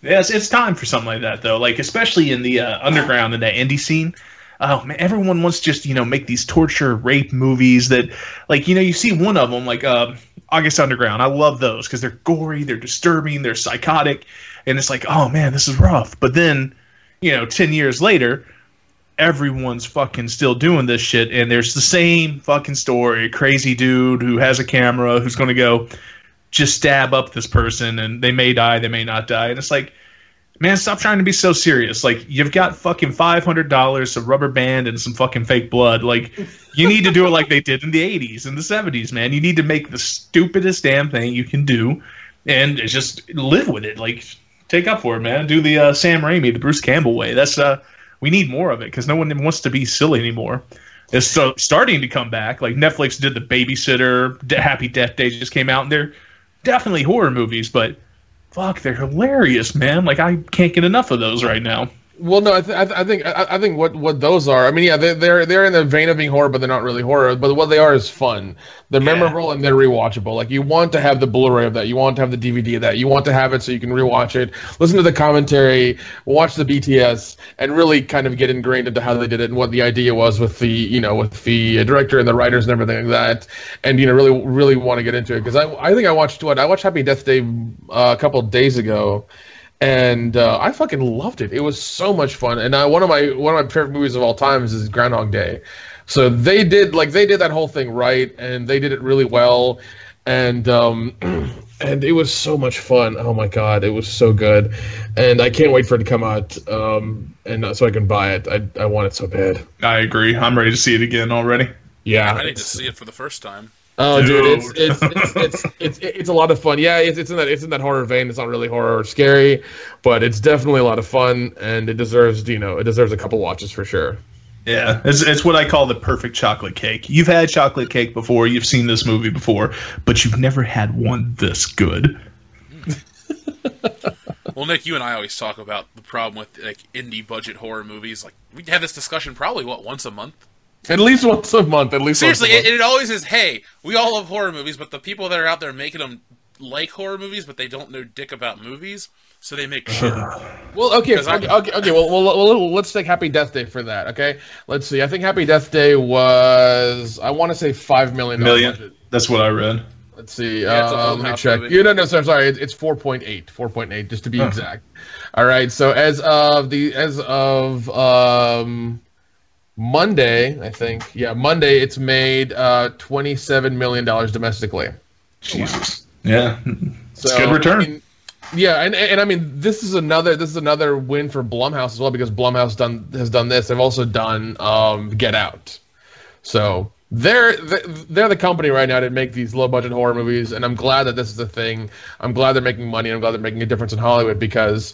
Yes, it's time for something like that, though. Like, especially in the underground and that indie scene. Oh, man, everyone wants to just, make these torture, rape movies that, like, you see one of them, like August Underground. I love those because they're gory, they're disturbing, they're psychotic. And it's like, oh, man, this is rough. But then, 10 years later, everyone's fucking still doing this shit. And there's the same fucking story. Crazy dude who has a camera who's going to go just stab up this person. And they may die, they may not die. And it's like, man, stop trying to be so serious. Like, you've got fucking $500, a rubber band, and some fucking fake blood. Like, you need to do it like they did in the 80s and the 70s, man. You need to make the stupidest damn thing you can do and just live with it. Like, take up for it, man. Do the Sam Raimi, the Bruce Campbell way. That's we need more of it because no one wants to be silly anymore. It's starting to come back. Like, Netflix did The Babysitter, Happy Death Day just came out, and they're definitely horror movies, but fuck, they're hilarious, man. Like, I can't get enough of those right now. Well, no, I think what those are. I mean, yeah, they're in the vein of being horror, but they're not really horror. But what they are is fun. They're memorable and they're rewatchable. Like, you want to have the Blu-ray of that. You want to have the DVD of that. You want to have it so you can rewatch it, listen to the commentary, watch the BTS, and really kind of get ingrained into how they did it and what the idea was with the director and the writers and everything like that. And really want to get into it because I think I watched Happy Death Day a couple of days ago. And I fucking loved it. It was so much fun. And one of my favorite movies of all time is Groundhog Day. So they did that whole thing right, and they did it really well. And and it was so much fun. Oh my God, it was so good. And I can't wait for it to come out. And so I can buy it. I want it so bad. I agree. I'm ready to see it again already. Yeah, I need to see it for the first time. Oh, dude, it's a lot of fun. Yeah, it's in that horror vein. It's not really horror or scary, but it's definitely a lot of fun, and it deserves a couple watches for sure. Yeah, it's what I call the perfect chocolate cake. You've had chocolate cake before, you've seen this movie before, but you've never had one this good. Well, Nick, you and I always talk about the problem with indie budget horror movies. Like, we have this discussion probably once a month. At least once a month. Seriously, it always is, hey, we all love horror movies, but the people that are out there making them like horror movies, but they don't know dick about movies, so they make shit. Well, okay. Well, let's take Happy Death Day for that, okay? Let's see. I think Happy Death Day was, I want to say $5 million. Budget. That's what I read. Let's see. Let me check. No, sorry. It's 4.8. 4.8, just to be exact. All right. So as of Monday, I think. Yeah, Monday it's made $27 million domestically. Jesus. Yeah. So, good return. I mean, yeah, and I mean this is another win for Blumhouse as well because Blumhouse has done this. They've also done Get Out. So they're the company right now that make these low budget horror movies, and I'm glad that this is a thing. I'm glad they're making money. I'm glad they're making a difference in Hollywood because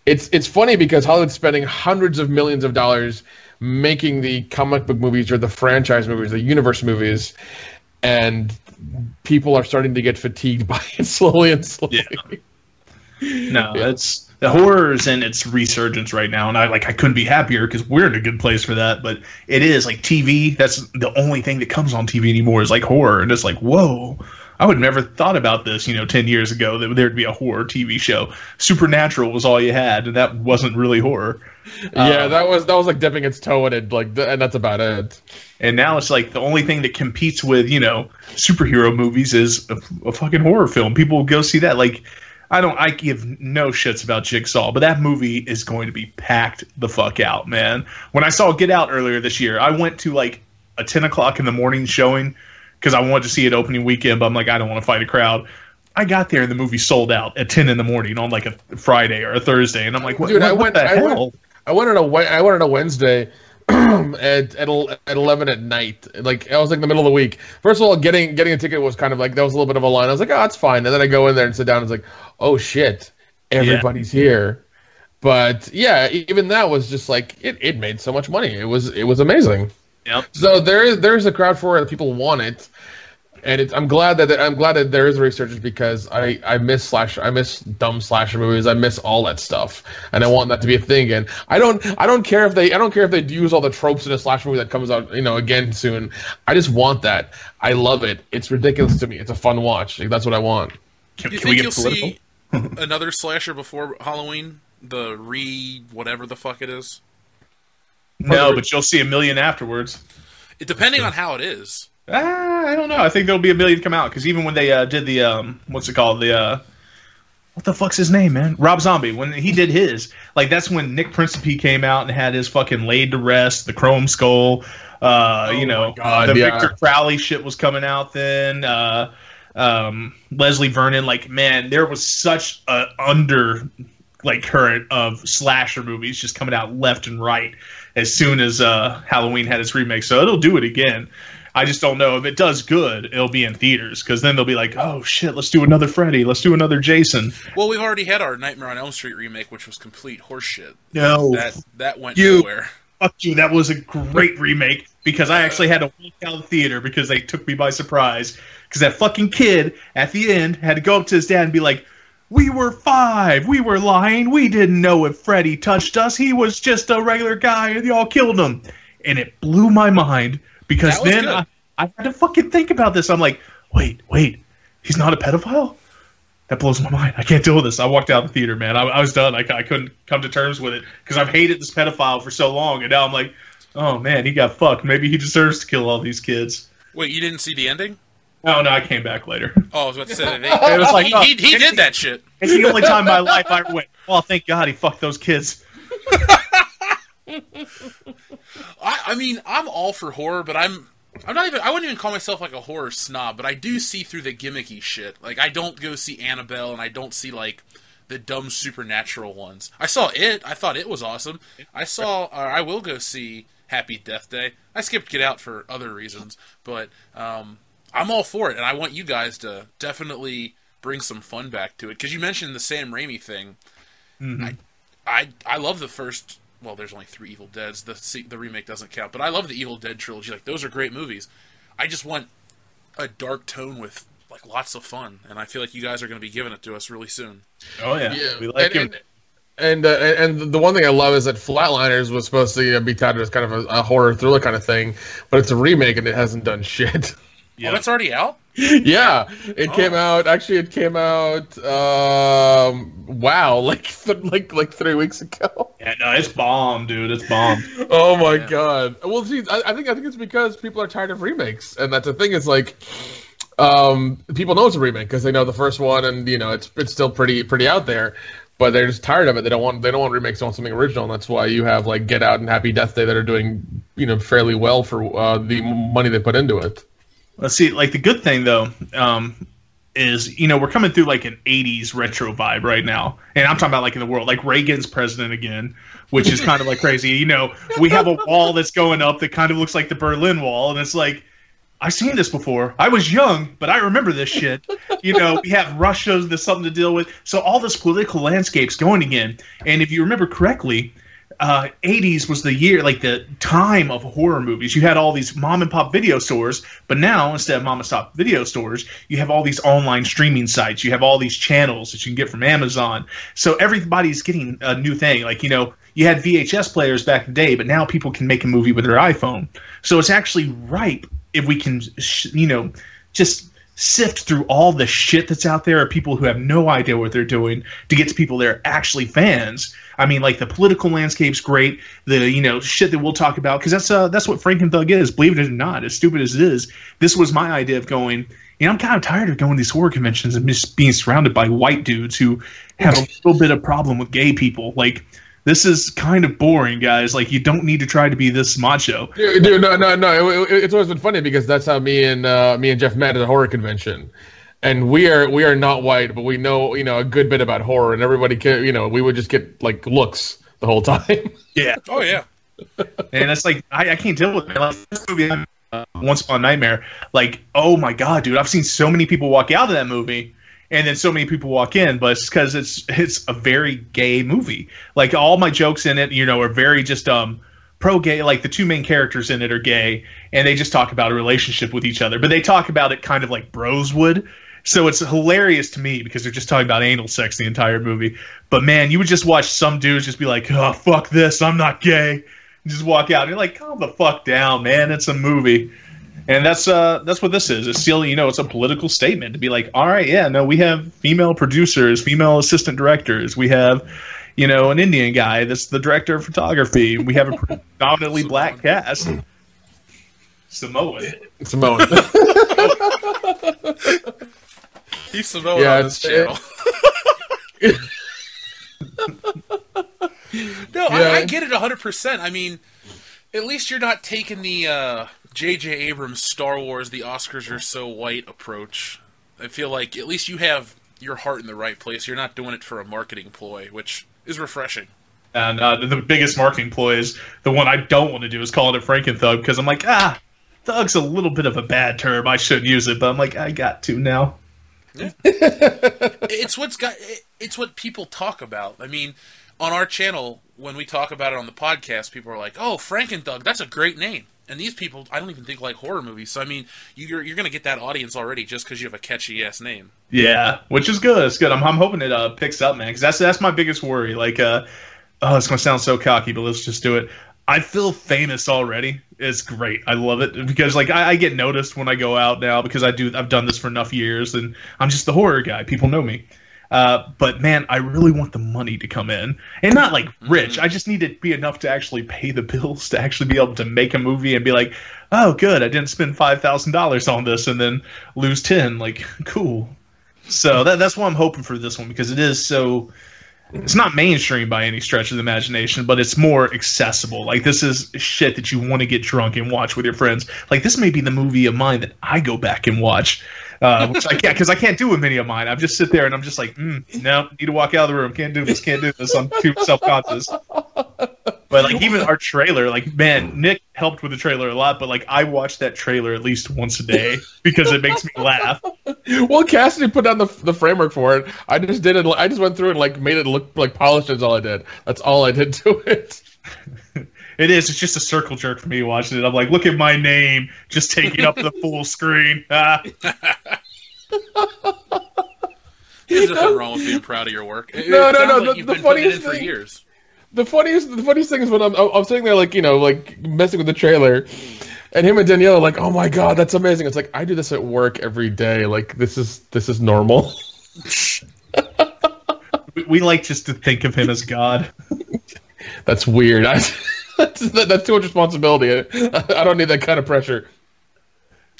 it's funny because Hollywood's spending hundreds of millions of dollars making the comic book movies or the franchise movies, the universe movies, and people are starting to get fatigued by it slowly and slowly. Yeah. No, it's the horror's in its resurgence right now, and I couldn't be happier because we're in a good place for that. But it is like TV. That's the only thing that comes on TV anymore is like horror, and it's like, whoa. I would have never thought about this, 10 years ago, that there'd be a horror TV show. Supernatural was all you had, and that wasn't really horror. Yeah, that was like dipping its toe in it, and that's about it. And now it's like the only thing that competes with, superhero movies is a fucking horror film. People will go see that. Like, I give no shits about Jigsaw, but that movie is going to be packed the fuck out, man. When I saw Get Out earlier this year, I went to like a 10 o'clock in the morning showing because I wanted to see it opening weekend, but I'm like, I don't want to fight a crowd. I got there and the movie sold out at 10 in the morning on like a Friday or a Thursday, and I'm like, dude, what the hell? I went on a Wednesday at 11 at night. Like, I was like in the middle of the week. First of all, getting a ticket was kind of like, there was a little bit of a line. I was like, oh, that's fine. And then I go in there and sit down and it's like, oh shit, everybody's here. But yeah, even that was just like it made so much money. It was amazing. Yep. So there's a crowd for it. People want it, and I'm glad that there is a resurgence because I miss dumb slasher movies. I miss all that stuff, and I want that to be a thing again. I don't care if they use all the tropes in a slasher movie that comes out again soon. I just want that. I love it. It's ridiculous to me. It's a fun watch. Like, that's what I want. Do you think you'll see another slasher before Halloween? The whatever the fuck it is? No, but you'll see a million afterwards. Depending on how it is. I don't know. I think there'll be a million come out, because even when they did the, what's it called? The, what the fuck's his name, man? Rob Zombie. When he did his, like, that's when Nick Principe came out and had his fucking laid to rest, the Chrome Skull, the Victor Crowley shit was coming out then, Leslie Vernon. Like, man, there was such a current of slasher movies just coming out left and right as soon as Halloween had its remake. So it'll do it again. I just don't know if it does good. It'll be in theaters, because then they'll be like, "Oh shit, let's do another Freddy. Let's do another Jason." Well, we've already had our Nightmare on Elm Street remake, which was complete horseshit. No, that went nowhere. Fuck you. That was a great remake, because I actually had to walk out of the theater because they took me by surprise. Because that fucking kid at the end had to go up to his dad and be like, "We were 5. We were lying. We didn't know if Freddy touched us. He was just a regular guy, and y'all killed him." And it blew my mind, because then I had to fucking think about this. I'm like, wait, he's not a pedophile? That blows my mind. I can't deal with this. I walked out of the theater, man. I was done. I couldn't come to terms with it, because I've hated this pedophile for so long, and now I'm like, oh man, he got fucked. Maybe he deserves to kill all these kids. Wait, you didn't see the ending? Oh, no, I came back later. Oh, I was about to say that. It was like, he did that shit. It's the only time in my life I went, oh, thank God he fucked those kids. I mean, I'm all for horror, but I wouldn't even call myself like a horror snob, but I do see through the gimmicky shit. Like, I don't go see Annabelle, and I don't see, like, the dumb supernatural ones. I saw it. I thought it was awesome. I will go see Happy Death Day. I skipped Get Out for other reasons, but I'm all for it, and I want you guys to definitely bring some fun back to it, because you mentioned the Sam Raimi thing. Mm-hmm. I love the first. Well, there's only 3 Evil Deads. The remake doesn't count, but I love the Evil Dead trilogy. Like, those are great movies. I just want a dark tone with, like, lots of fun, and I feel like you guys are going to be giving it to us really soon. Oh yeah. We like it. And the one thing I love is that Flatliners was supposed to be touted as kind of a horror thriller kind of thing, but it's a remake and it hasn't done shit. Yeah. Oh, that's already out? Yeah, it came out. Actually, it came out. Wow, like 3 weeks ago. Yeah, no, it's bomb, dude. It's bomb. Oh my god. Well, see, I think it's because people are tired of remakes, and that's the thing. Is like, people know it's a remake because they know the first one, and it's still pretty out there. But they're just tired of it. They don't want remakes. They want something original, and that's why you have like Get Out and Happy Death Day that are doing fairly well for the money they put into it. Let's see. Like, the good thing though is we're coming through like an '80s retro vibe right now, and I'm talking about like in the world, like Reagan's president again, which is kind of like crazy. We have a wall that's going up that kind of looks like the Berlin Wall, and it's like, I've seen this before. I was young, but I remember this shit. We have Russia, there's something to deal with. So all this political landscape's going again. And if you remember correctly, 80s was the year, like the time of horror movies. You had all these mom and pop video stores, but now instead of mom and pop video stores, you have all these online streaming sites. You have all these channels that you can get from Amazon. So everybody's getting a new thing. Like, you had VHS players back in the day, but now people can make a movie with their iPhone. So it's actually ripe if we can, just sift through all the shit that's out there of people who have no idea what they're doing to get to people that are actually fans. I mean, like, the political landscape's great. The, shit that we'll talk about, because that's what Frankenthug is, believe it or not, as stupid as it is. This was my idea of going, I'm kind of tired of going to these horror conventions and just being surrounded by white dudes who have a little bit of problem with gay people. Like, this is kind of boring, guys. Like, you don't need to try to be this macho. Dude, no. It's always been funny because that's how me and Jeff met at a horror convention, and we are not white, but we know a good bit about horror, and everybody we would just get like looks the whole time. Yeah. Oh yeah. And it's like I can't deal with it. Like, this movie, Once Upon a Nightmare. Like, oh my god, dude! I've seen so many people walk out of that movie and then so many people walk in, but it's because it's a very gay movie. Like all my jokes in it, are very just pro-gay. Like the two main characters in it are gay, and they just talk about a relationship with each other, but they talk about it kind of like bros would. So it's hilarious to me because they're just talking about anal sex the entire movie. But man, you would just watch some dudes just be like, "Oh, fuck this, I'm not gay," and just walk out. And you're like, "Calm the fuck down, man. It's a movie." And that's what this is. It's still, it's a political statement to be like, all right, yeah, no, we have female producers, female assistant directors. We have, an Indian guy that's the director of photography. We have a predominantly black cast. Samoan. He's Samoan on this channel. No, yeah. I get it 100%. I mean, at least you're not taking the J.J. Abrams Star Wars, the Oscars are so white approach. I feel like at least you have your heart in the right place. You're not doing it for a marketing ploy, which is refreshing. And the biggest marketing ploy is the one I don't want to do is calling it Frankenthug, because I'm like, thug's a little bit of a bad term. I shouldn't use it, but I'm like, I got to now. Yeah. It's what people talk about. I mean, on our channel, when we talk about it on the podcast, people are like, "Oh, Frankenthug, that's a great name." And these people, I don't even think like horror movies. So I mean, you're going to get that audience already just because you have a catchy ass name. Yeah, which is good. It's good. I'm hoping it picks up, man. Because that's my biggest worry. Like, it's going to sound so cocky, but let's just do it. I feel famous already. It's great. I love it because like I get noticed when I go out now because I've done this for enough years and I'm just the horror guy. People know me. But man, I really want the money to come in, and not like rich. I just need it to be enough to actually pay the bills, to actually be able to make a movie and be like, "Oh, good, I didn't spend $5,000 on this and then lose 10." Like, cool. So that's why I'm hoping for this one, because it is so. It's not mainstream by any stretch of the imagination, but it's more accessible. Like, this is shit that you want to get drunk and watch with your friends. Like, this may be the movie of mine that I go back and watch. Which I can't, because I can't do with many of mine. I just sit there and I'm just like, no, need to walk out of the room. Can't do this. I'm too self-conscious. But like even our trailer, like man, Nick helped with the trailer a lot. But like I watch that trailer at least once a day because it makes me laugh. Well, Cassidy put down the framework for it. I just did it. I just went through and like made it look like polished. Is all I did. That's all I did to it. It is. It's just a circle jerk for me watching it. I'm like, look at my name just taking up the full screen. There's nothing wrong with being proud of your work. No. Like you've been putting it in for years. The funniest thing is when I'm sitting there like like messing with the trailer, and him and Danielle are like, "Oh my god, that's amazing!" It's like I do this at work every day. Like this is normal. We like just to think of him as God. That's weird. That's too much responsibility. I don't need that kind of pressure.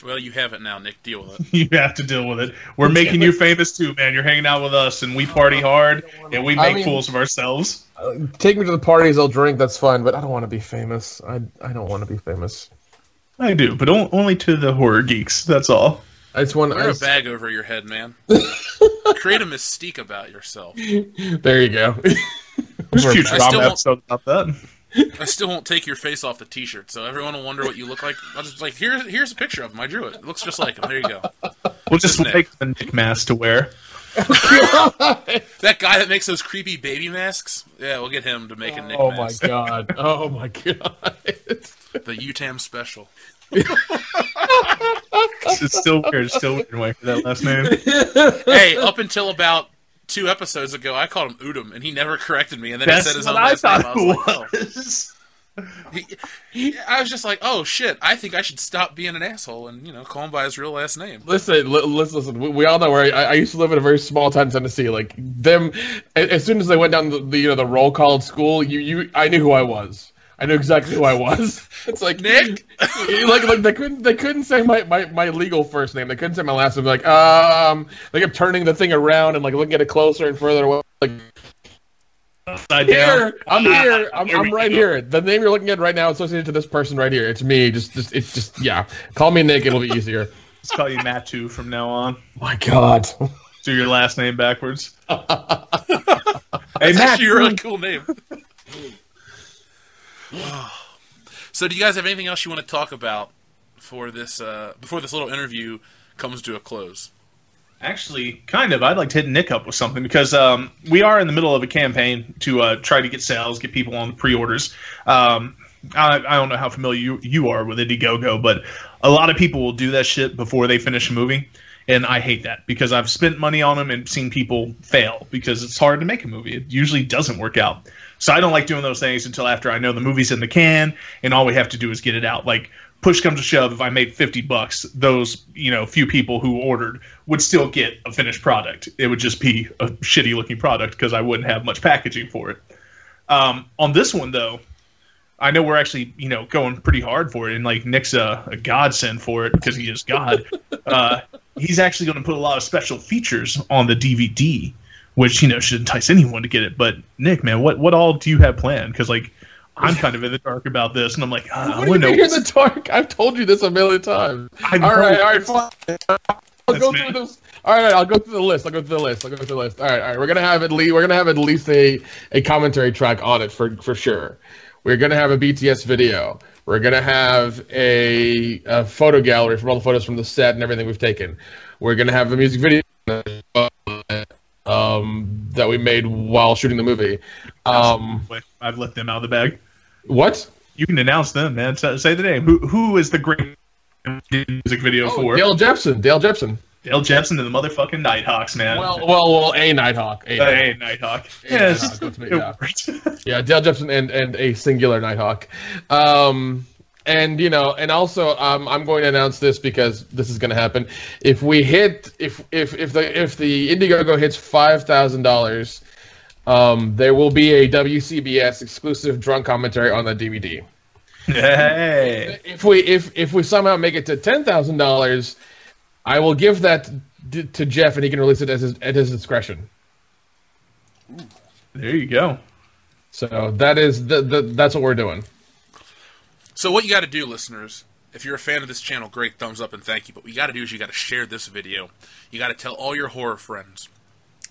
Well, you have it now, Nick. Deal with it. You have to deal with it. We're making you famous too, man. You're hanging out with us, and we party hard, and we make fools of ourselves. Take me to the parties. I'll drink. That's fine, but I don't want to be famous. I don't want to be famous. I do, but only to the horror geeks. That's all. I just want wear a bag over your head, man. Create a mystique about yourself. There you go. There's a future episode about that. I still won't take your face off the T-shirt, so everyone will wonder what you look like. I'll just like here's a picture of him. I drew it. It looks just like him. There you go. We'll just make the Nick mask to wear. That guy that makes those creepy baby masks. Yeah, we'll get him to make a Nick mask. Oh my god! The Uttam special. It's still weird. It's still weird way for that last name. Hey, up until about 2 episodes ago, I called him Uttam, and he never corrected me. And then he said his own last name. I was like, oh. I was just like, oh shit! I think I should stop being an asshole and call him by his real last name. Listen. We all know where I used to live in a very small town in Tennessee. Like them, as soon as they went down the roll call at school, I knew who I was. I knew exactly who I was. It's like Nick. like they couldn't say my legal first name. They couldn't say my last name. Like they kept turning the thing around and like looking at it closer and further away. Like I'm here. I'm right here. The name you're looking at right now is associated to this person right here. It's me. Just yeah. Call me Nick. It'll be easier. Let's call you Matu from now on. My God. Do your last name backwards. Hey, that's actually a really cool name. So, do you guys have anything else you want to talk about for this before this little interview comes to a close? Actually, kind of. I'd like to hit Nick up with something because we are in the middle of a campaign to try to get sales, get people on the pre-orders. I don't know how familiar you are with Indiegogo, but a lot of people will do that shit before they finish a movie, and I hate that because I've spent money on them and seen people fail because it's hard to make a movie. It usually doesn't work out. So I don't like doing those things until after I know the movie's in the can, and all we have to do is get it out. Like, push comes to shove, if I made $50, those few people who ordered would still get a finished product. It would just be a shitty looking product because I wouldn't have much packaging for it. On this one though, I know we're actually going pretty hard for it, and like Nick's a godsend for it because he is God. He's actually going to put a lot of special features on the DVD, which should entice anyone to get it. But Nick, man, what all do you have planned? Because like, I'm kind of in the dark about this, and I'm like, I want to know. You're in the dark. I've told you this a million times. All right, fine. I'll go through this. All right, I'll go through the list. All right. We're gonna have at least a commentary track on it for sure. We're gonna have a BTS video. We're gonna have a photo gallery from all the photos from the set and everything we've taken. We're gonna have a music video that we made while shooting the movie. I've let them out of the bag. What? You can announce them, man. Say the name. Who is the great music video for? Dale Jepson. Dale Jepson and the motherfucking Nighthawks, man. Well, a Nighthawk. A Nighthawk. Yes. Yeah, Dale Jepson and a singular Nighthawk. And also I'm going to announce this because this is going to happen. If we hit if the Indiegogo hits $5,000, there will be a WCBS exclusive drunk commentary on the DVD. Hey. If we somehow make it to $10,000, I will give that to Jeff, and he can release it at his discretion. There you go. So that's what we're doing. So what you got to do, listeners, if you're a fan of this channel, great thumbs up and thank you. But what you got to do is you got to share this video. You got to tell all your horror friends.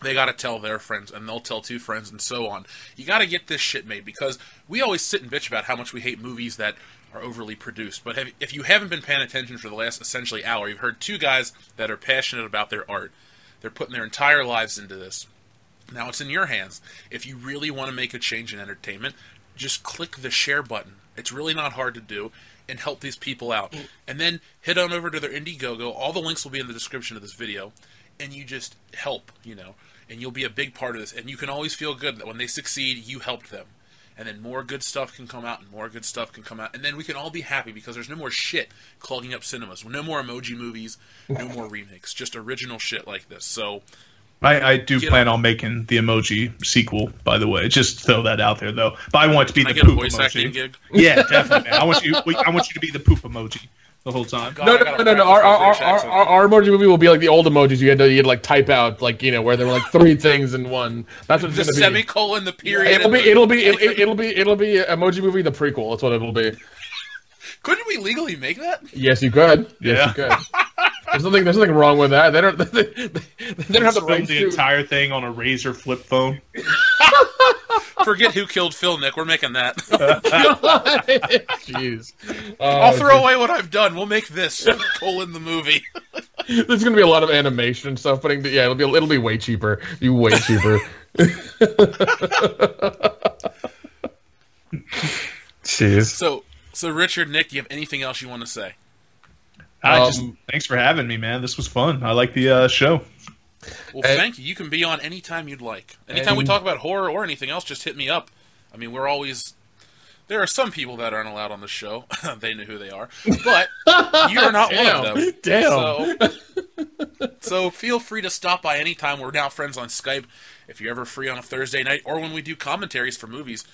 They got to tell their friends, and they'll tell 2 friends, and so on. You got to get this shit made, because we always sit and bitch about how much we hate movies that are overly produced. But if you haven't been paying attention for the last essentially hour, you've heard 2 guys that are passionate about their art. They're putting their entire lives into this. Now it's in your hands. If you really want to make a change in entertainment, just click the share button. It's really not hard to do, and help these people out. And then head on over to their Indiegogo. All the links will be in the description of this video. And you just help, and you'll be a big part of this. And you can always feel good that when they succeed, you helped them. And then more good stuff can come out, and more good stuff can come out. And then we can all be happy, because there's no more shit clogging up cinemas. No more emoji movies, no more remakes. Just original shit like this. So I do plan on making the emoji sequel, by the way. Just throw that out there, though. But I want it to be the poop emoji. Acting gig? Yeah, definitely. I want you to be the poop emoji the whole time. No. Our emoji movie will be like the old emojis you had to like type out, like where there were like 3 things in one. That's what it's the gonna semicolon, the period. It'll be emoji movie the prequel. That's what it'll be. Couldn't we legally make that? Yes, you could. You could. There's nothing wrong with that. They don't have to write the entire thing on a Razor flip phone. Forget Who Killed Phil, Nick. We're making that. Jeez. I'll throw away what I've done. We'll make this colon the movie. There's gonna be a lot of animation and stuff. It'll be way cheaper. Way cheaper. Jeez. So Richard, Nick, do you have anything else you want to say? Thanks for having me, man. This was fun. I like the show. Well, thank you. You can be on anytime you'd like. Anytime we talk about horror or anything else, just hit me up. I mean, we're always... There are some people that aren't allowed on the show. They know who they are. But you're not one of them. Damn. So feel free to stop by anytime. We're now friends on Skype. If you're ever free on a Thursday night, or when we do commentaries for movies,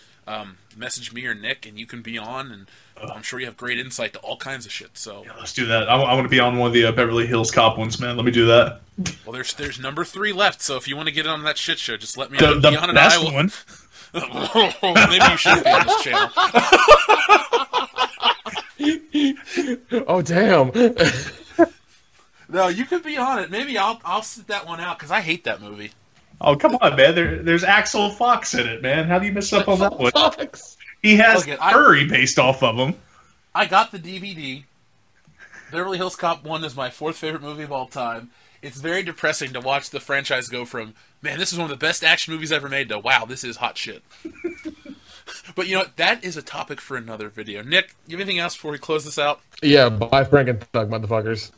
message me or Nick, and you can be on, and I'm sure you have great insight to all kinds of shit. So yeah, let's do that. I want to be on one of the Beverly Hills Cop ones, man. Let me do that. Well, there's number 3 left, so if you want to get on that shit show, just let me know. The best one. Maybe you should be on this channel. Oh, damn. No, you could be on it. Maybe I'll sit that one out, because I hate that movie. Oh, come on, man. There's Axel Fox in it, man. How do you miss up on that one? He has Furry based off of him. I got the DVD. Beverly Hills Cop 1 is my 4th favorite movie of all time. It's very depressing to watch the franchise go from, man, this is one of the best action movies ever made, to, wow, this is hot shit. But you know what? That is a topic for another video. Nick, you have anything else before we close this out? Yeah, bye Frankenthug, motherfuckers.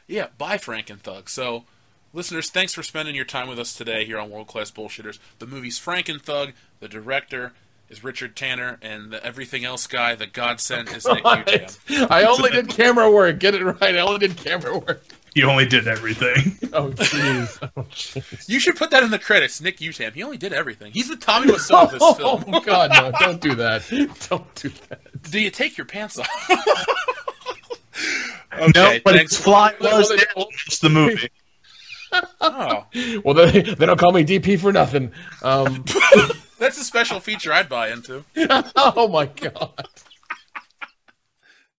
Yeah, bye Frankenthug. So, listeners, thanks for spending your time with us today here on World Class Bullshitters. The movie's Frankenthug. The director is Richard Tanner, and the everything else guy, the godsend, is Nick Uttam. I only did camera work. Get it right. I only did camera work. You only did everything. Oh, jeez. Oh, jeez. You should put that in the credits. Nick Uttam. He only did everything. He's the Tommy Wiseau of this film. Oh, God, no. Don't do that. Don't do that. Do you take your pants off? Okay, no, but thanks. it's Fly was just the movie. Oh. Well, they don't call me DP for nothing. That's a special feature I'd buy into. Oh, my God.